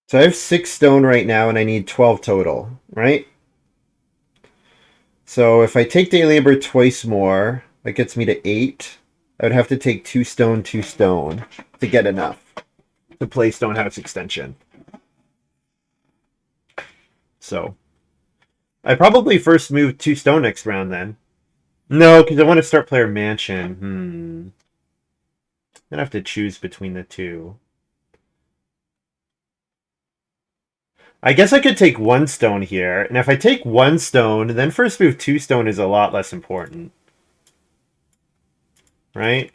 So I have 6 stone right now, and I need 12 total, right? So if I take day labor twice more, that gets me to 8. I would have to take 2 stone, 2 stone to get enough to play Stonehouse Extension. So I probably first move 2 stone next round then. No, because I want to start player mansion. I'm gonna have to choose between the 2. I guess I could take 1 stone here, and if I take 1 stone, then first move 2 stone is a lot less important. Right?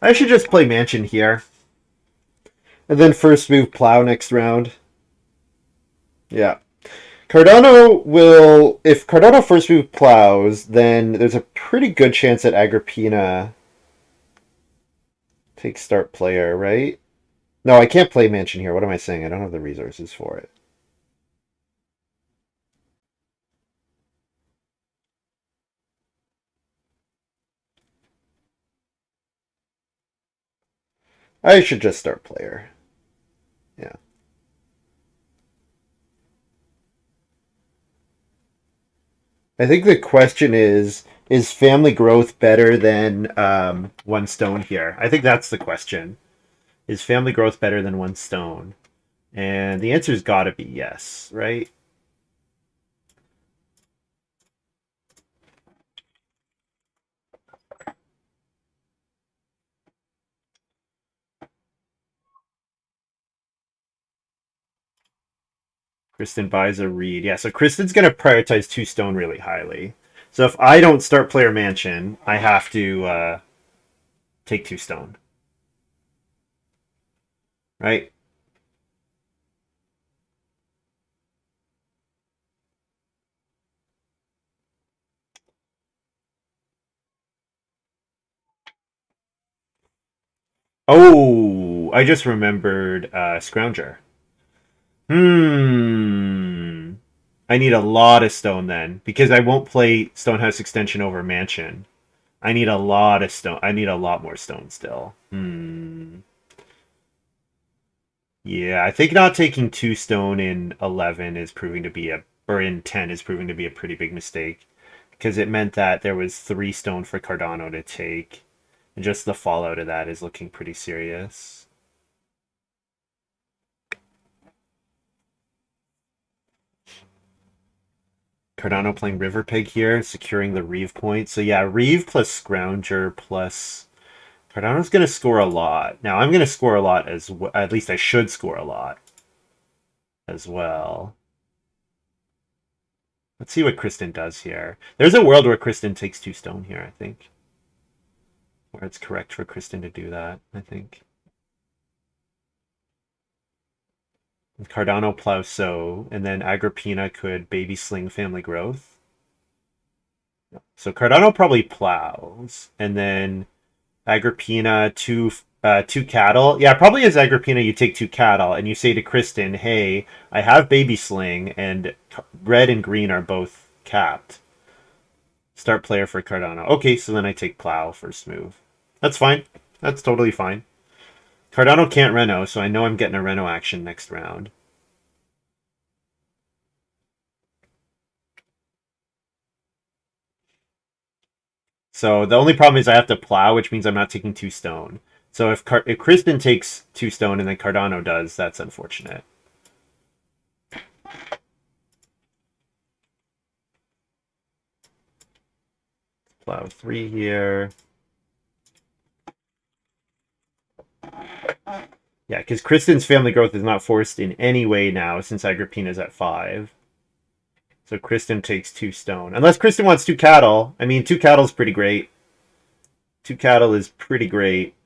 I should just play mansion here. And then first move plow next round. Yeah. Cardano will... If Cardano first move plows, then there's a pretty good chance that Agrippina takes start player, right? No, I can't play mansion here. What am I saying? I don't have the resources for it. I should just start player. Yeah. I think the question is family growth better than one stone here? I think that's the question. Is family growth better than one stone? And the answer's got to be yes, right? Kristen buys a reed. Yeah, so Kristen's going to prioritize two stone really highly. So if I don't start player mansion, I have to take two stone, right? Oh, I just remembered Scrounger. Hmm. I need a lot of stone then, because I won't play Stonehouse Extension over Mansion. I need a lot of stone. I need a lot more stone still. Hmm. Yeah, I think not taking two stone in 11 is proving to be a, or in 10 is proving to be a pretty big mistake, because it meant that there was three stone for Cardano to take, and just the fallout of that is looking pretty serious. Cardano playing River Pig here, securing the Reeve point. So yeah, Reeve plus Scrounger plus Cardano's going to score a lot. Now I'm going to score a lot as well. At least I should score a lot as well. Let's see what Kristen does here. There's a world where Kristen takes two stone here, I think. Where it's correct for Kristen to do that, I think. Cardano plow sow, and then Agrippina could baby sling family growth. So Cardano probably plows, and then Agrippina two cattle. Yeah, probably as Agrippina you take two cattle and you say to Kristen, "Hey, I have baby sling and red and green are both capped. Start player for Cardano." Okay, so then I take plow first move. That's fine. That's totally fine. Cardano can't Reno, so I know I'm getting a Reno action next round. So the only problem is I have to plow, which means I'm not taking two stone. So if Kristen takes two stone and then Cardano does, that's unfortunate. Plow three here. Yeah, because Kristen's family growth is not forced in any way now since Agrippina's at 5. So Kristen takes two stone. Unless Kristen wants two cattle. I mean, two cattle's pretty great. Two cattle is pretty great.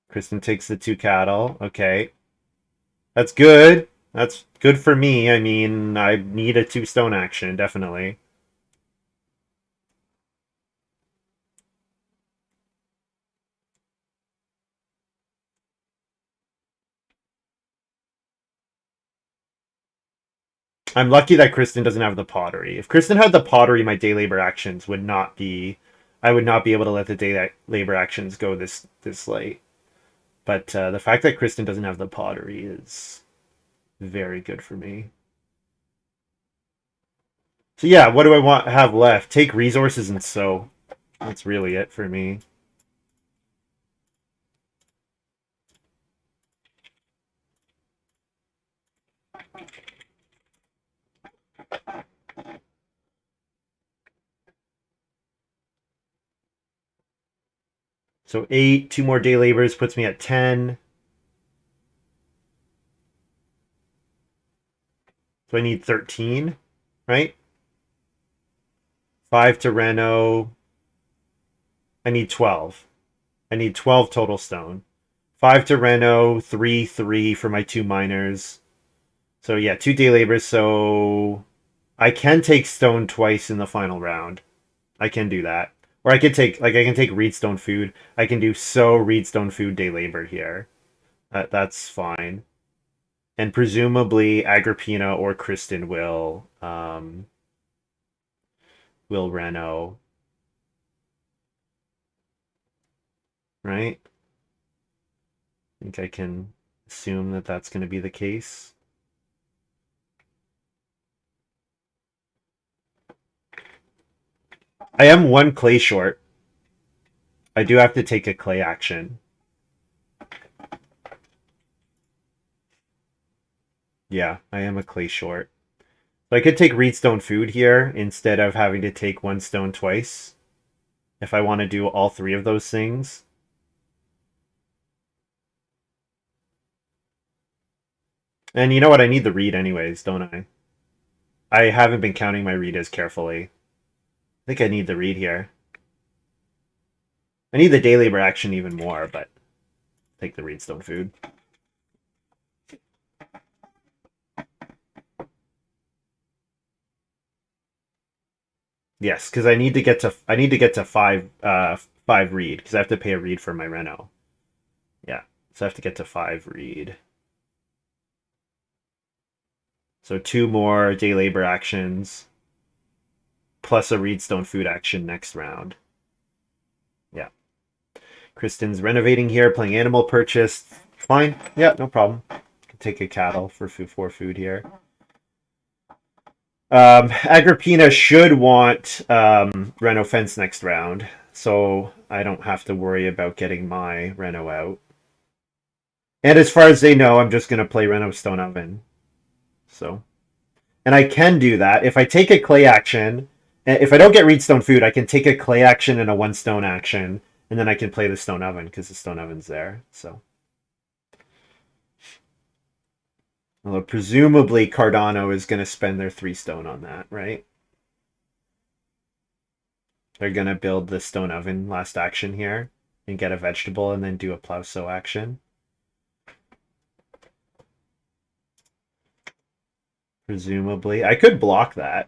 Kristen takes the two cattle. Okay. That's good. That's good for me. I mean, I need a two stone action, definitely. I'm lucky that Kristen doesn't have the pottery. If Kristen had the pottery, my day labor actions would not be. I would not be able to let the day labor actions go this late. But the fact that Kristen doesn't have the pottery is very good for me. So yeah, what do I want have left? Take resources and sow. That's really it for me. So 8, two more day labors puts me at 10. So I need 13, right? 5 to Reno. I need 12. I need 12 total stone. 5 to Reno, 3, 3 for my two miners. So yeah, two day labors. So I can take stone twice in the final round. I can do that. Or I could take I can take Reedstone food. I can do Reedstone food day labor here. That's fine. And presumably Agrippina or Kristen will Reno, right? I think I can assume that that's going to be the case. I am one clay short. I do have to take a clay action. Yeah, I am a clay short. So I could take Reedstone food here instead of having to take one stone twice. If I want to do all three of those things. And you know what? I need the read anyways, don't I? I haven't been counting my read as carefully. I think I need the read here. I need the day labor action even more, but take the Reedstone food. Yes, because I need to get to five read because I have to pay a read for my Reno. Yeah, so I have to get to five read. So two more day labor actions plus a Reedstone food action next round. Yeah. Kristen's renovating here, playing animal purchase. Fine. Yeah, no problem. Can take a cattle for food here. Agrippina should want Reno fence next round, so I don't have to worry about getting my Reno out. And as far as they know, I'm just going to play Reno Stone Oven. So, and I can do that if I take a clay action. If I don't get Reedstone food, I can take a clay action and a one stone action, and then I can play the Stone Oven because the Stone Oven's there. So, although presumably Cardano is going to spend their three stone on that, right? They're going to build the Stone Oven last action here and get a vegetable and then do a plow sow action. Presumably. I could block that.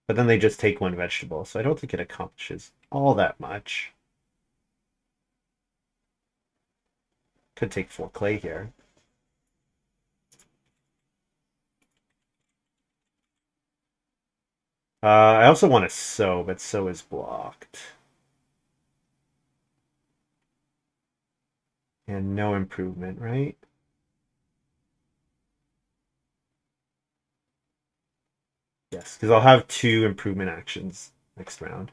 But then they just take one vegetable, so I don't think it accomplishes all that much. Could take four clay here. I also want to sow, but sow is blocked. And no improvement, right? Yes, because I'll have two improvement actions next round.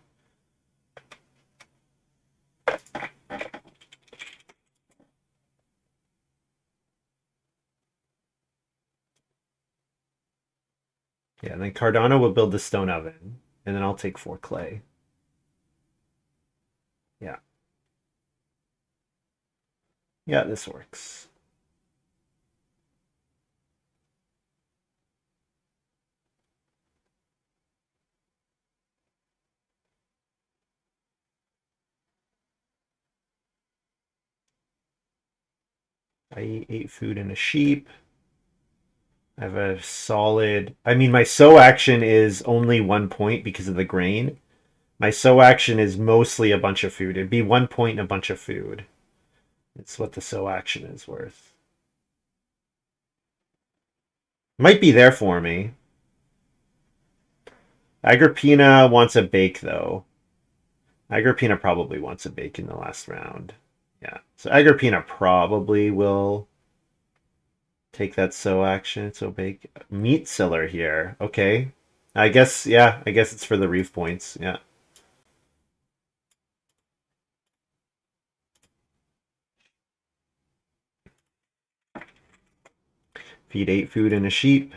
Yeah, and then Cardano will build the Stone Oven, and then I'll take four clay. Yeah. Yeah, this works. I eat 8 food and a sheep. I have a solid. I mean, my sow action is only 1 point because of the grain. My sow action is mostly a bunch of food. It'd be 1 point and a bunch of food. It's what the sow action is worth. Might be there for me. Agrippina wants a bake, though. Agrippina probably wants a bake in the last round. Yeah. So Agrippina probably will take that sow action. So bake. Meat seller here. Okay. I guess, yeah, I guess it's for the reef points. Yeah. Feed 8 food and a sheep.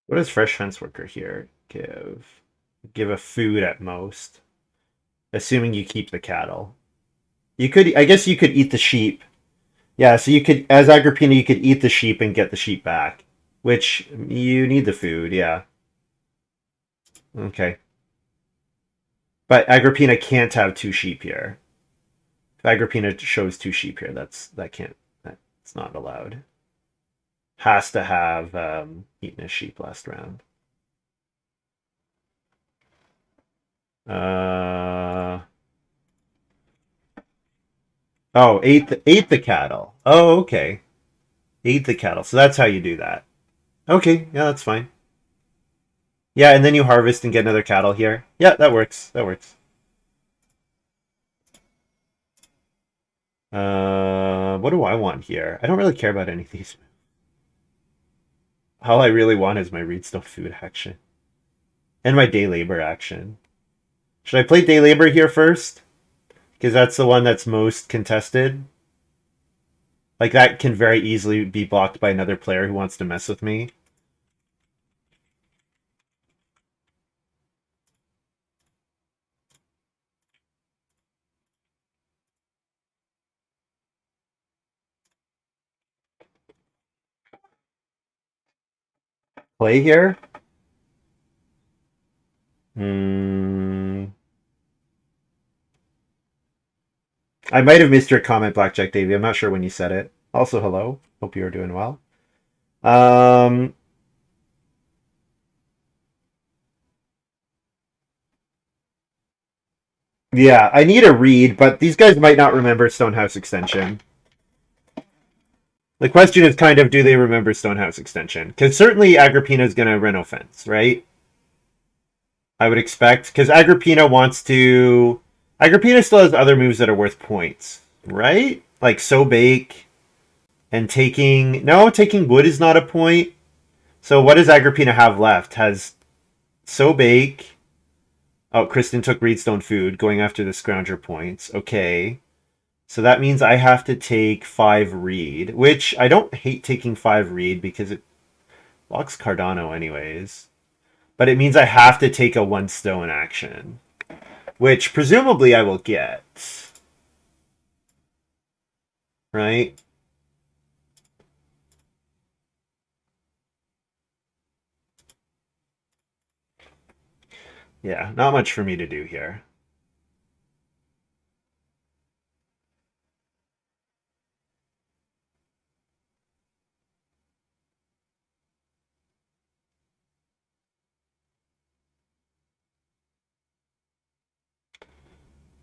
What does fresh fence worker here give? Give a food at most, assuming you keep the cattle. You could, I guess you could eat the sheep. Yeah, so you could, as Agrippina, you could eat the sheep and get the sheep back, which you need the food, yeah. Okay. But Agrippina can't have two sheep here. If Agrippina shows two sheep here, that's not allowed. Has to have eaten a sheep last round. Uh oh, ate the cattle. Oh, okay. Ate the cattle. So that's how you do that. Okay, yeah, that's fine. Yeah, and then you harvest and get another cattle here. Yeah, that works. That works. What do I want here? I don't really care about any of these. All I really want is my Reedstone food action. And my day labor action. Should I play day labor here first? Because that's the one that's most contested. Like, that can very easily be blocked by another player who wants to mess with me. Play here? Hmm. I might have missed your comment, Blackjack Davy. I'm not sure when you said it. Also, hello. Hope you are doing well. Um, yeah, I need a read, but these guys might not remember Stonehouse Extension. The question is kind of, do they remember Stonehouse Extension? Because certainly Agrippina is going to Reno Fence, right? I would expect. Because Agrippina wants to... Agrippina still has other moves that are worth points, right? Like So Bake and taking... No, taking wood is not a point. So what does Agrippina have left? Has So Bake... Oh, Kristen took Reedstone Food, going after the Scrounger points. Okay. So that means I have to take 5 Reed, which I don't hate taking 5 Reed because it blocks Cardano anyways. But it means I have to take a 1 stone action, which presumably I will get. Right? Yeah, not much for me to do here.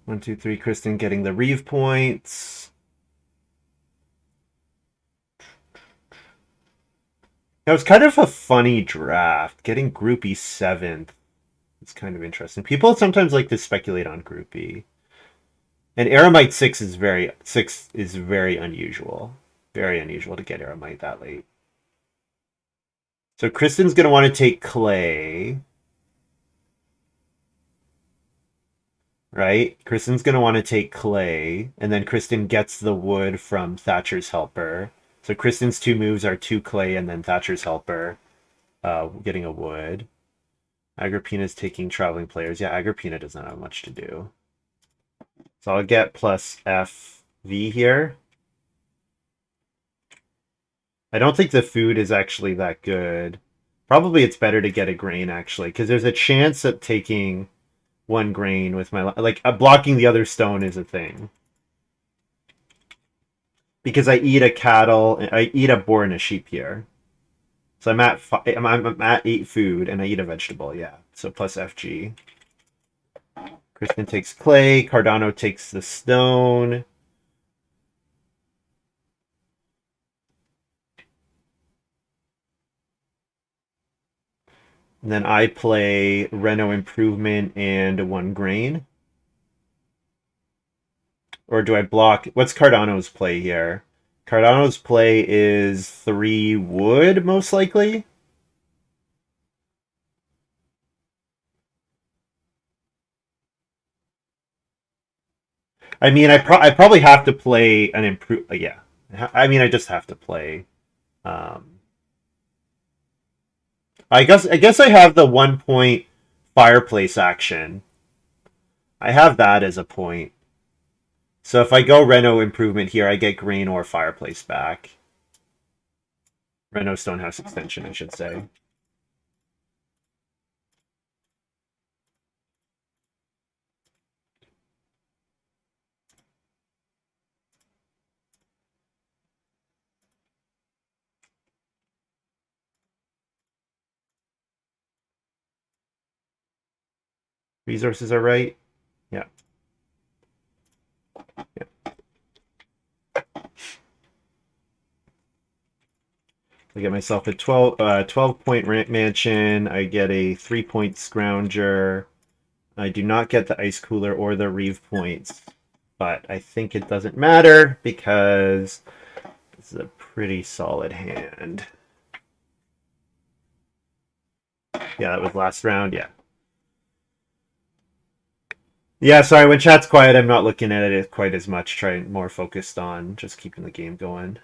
One, two, three, Kristen getting the Reeve points. It was kind of a funny draft. Getting Groupie 7th. It's kind of interesting. People sometimes like to speculate on Groupie. And Aramite 6 is very unusual. Very unusual to get Aramite that late. So Kristen's gonna want to take Clay. Right? Kristen's gonna want to take Clay, and then Kristen gets the wood from Thatcher's Helper. So Kristen's 2 moves are 2 Clay and then Thatcher's Helper, getting a wood. Agrippina's taking Traveling Players. Yeah, Agrippina doesn't have much to do. So I'll get plus FV here. I don't think the food is actually that good. Probably it's better to get a grain, actually, because there's a chance that taking 1 grain with my... Like, blocking the other stone is a thing. Because I eat a cattle, I eat a boar and a sheep here. So I'm at 8 food, and I eat a vegetable, yeah. So plus FG. Kristen takes clay, Cardano takes the stone. And then I play Reno Improvement and 1 grain. Or do I block? What's Cardano's play here? Cardano's play is 3 wood, most likely. I mean, I probably have to play an improve. Yeah, I mean, I just have to play. Um, I guess I have the 1 point fireplace action. I have that as a point. So if I go Reno improvement here, I get grain or fireplace back. Reno Stonehouse extension, I should say. Resources are right. Yeah. Yeah. I get myself a 12 point mansion. I get a 3-point scrounger. I do not get the ice cooler or the reeve points, but I think it doesn't matter because this is a pretty solid hand. Yeah, that was last round. Yeah. Yeah, sorry, when chat's quiet, I'm not looking at it quite as much, trying more focused on just keeping the game going.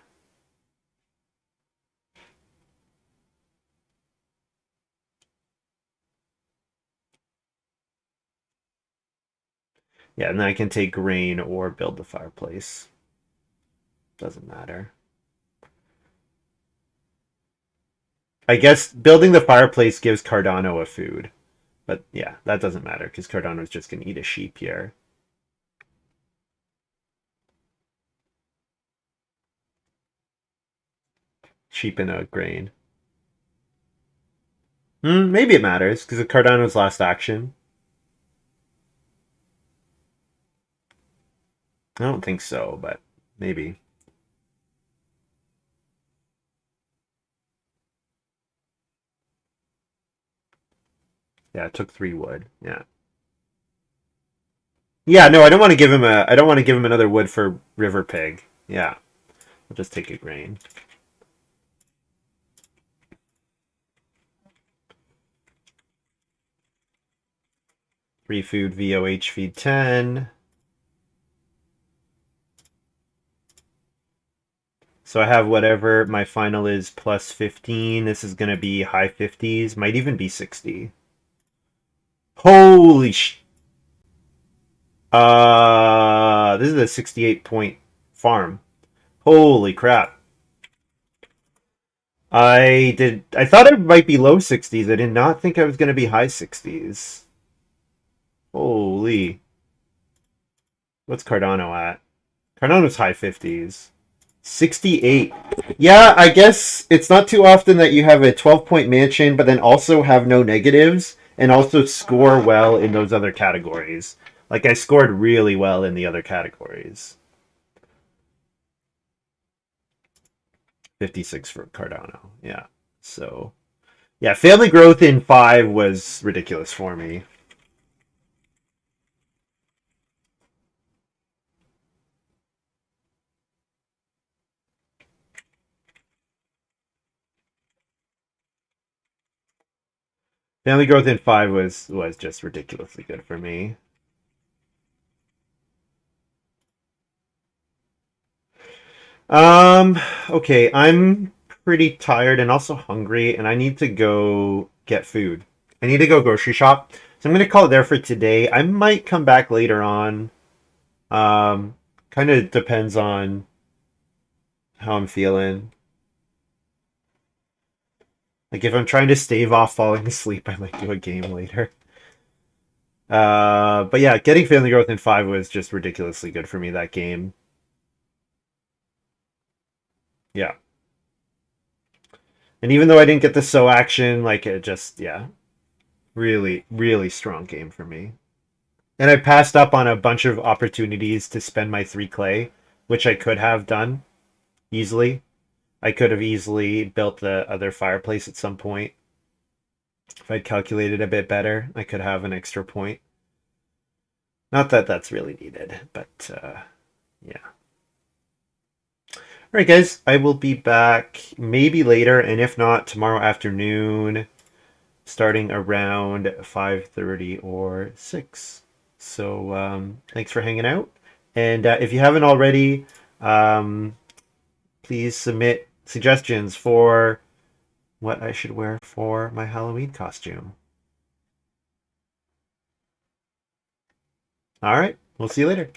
Yeah, and then I can take grain or build the fireplace. Doesn't matter. I guess building the fireplace gives Cardano a food. But yeah, that doesn't matter because Cardano's just going to eat a sheep here. Sheep and a grain. Maybe it matters because of Cardano's last action. I don't think so, but maybe. Yeah, it took 3 wood. Yeah. Yeah, no, I don't want to give him a. I don't want to give him another wood for River Pig. Yeah, I'll just take a grain. Free food VOH feed 10. So I have whatever my final is plus 15. This is going to be high 50s, might even be 60. Holy sh! This is a 68 point farm. Holy crap. I thought it might be low 60s. I did not think I was going to be high 60s. Holy. What's Cardano at? Cardano's high 50s. 68. Yeah, I guess it's not too often that you have a 12-point mansion, but then also have no negatives and also score well in those other categories. Like, I scored really well in the other categories. 56 for Cardano. Yeah. So, yeah, family growth in 5 was ridiculous for me. Family growth in 5 was just ridiculously good for me. Okay, I'm pretty tired and also hungry, and I need to go get food. I need to go grocery shop. So I'm gonna call it there for today. I might come back later on. Um, Kind of depends on how I'm feeling. Like if I'm trying to stave off falling asleep, I might do a game later. But yeah, getting family growth in 5 was just ridiculously good for me that game. Yeah. And even though I didn't get the so action, like it just, yeah, really, really strong game for me. And I passed up on a bunch of opportunities to spend my 3 clay, which I could have done easily. I could have easily built the other fireplace at some point. If I'd calculated a bit better, I could have an extra point. Not that that's really needed, but yeah. All right, guys, I will be back maybe later, and if not, tomorrow afternoon, starting around 5:30 or 6. So thanks for hanging out. And if you haven't already, um, please submit suggestions for what I should wear for my Halloween costume. All right, we'll see you later.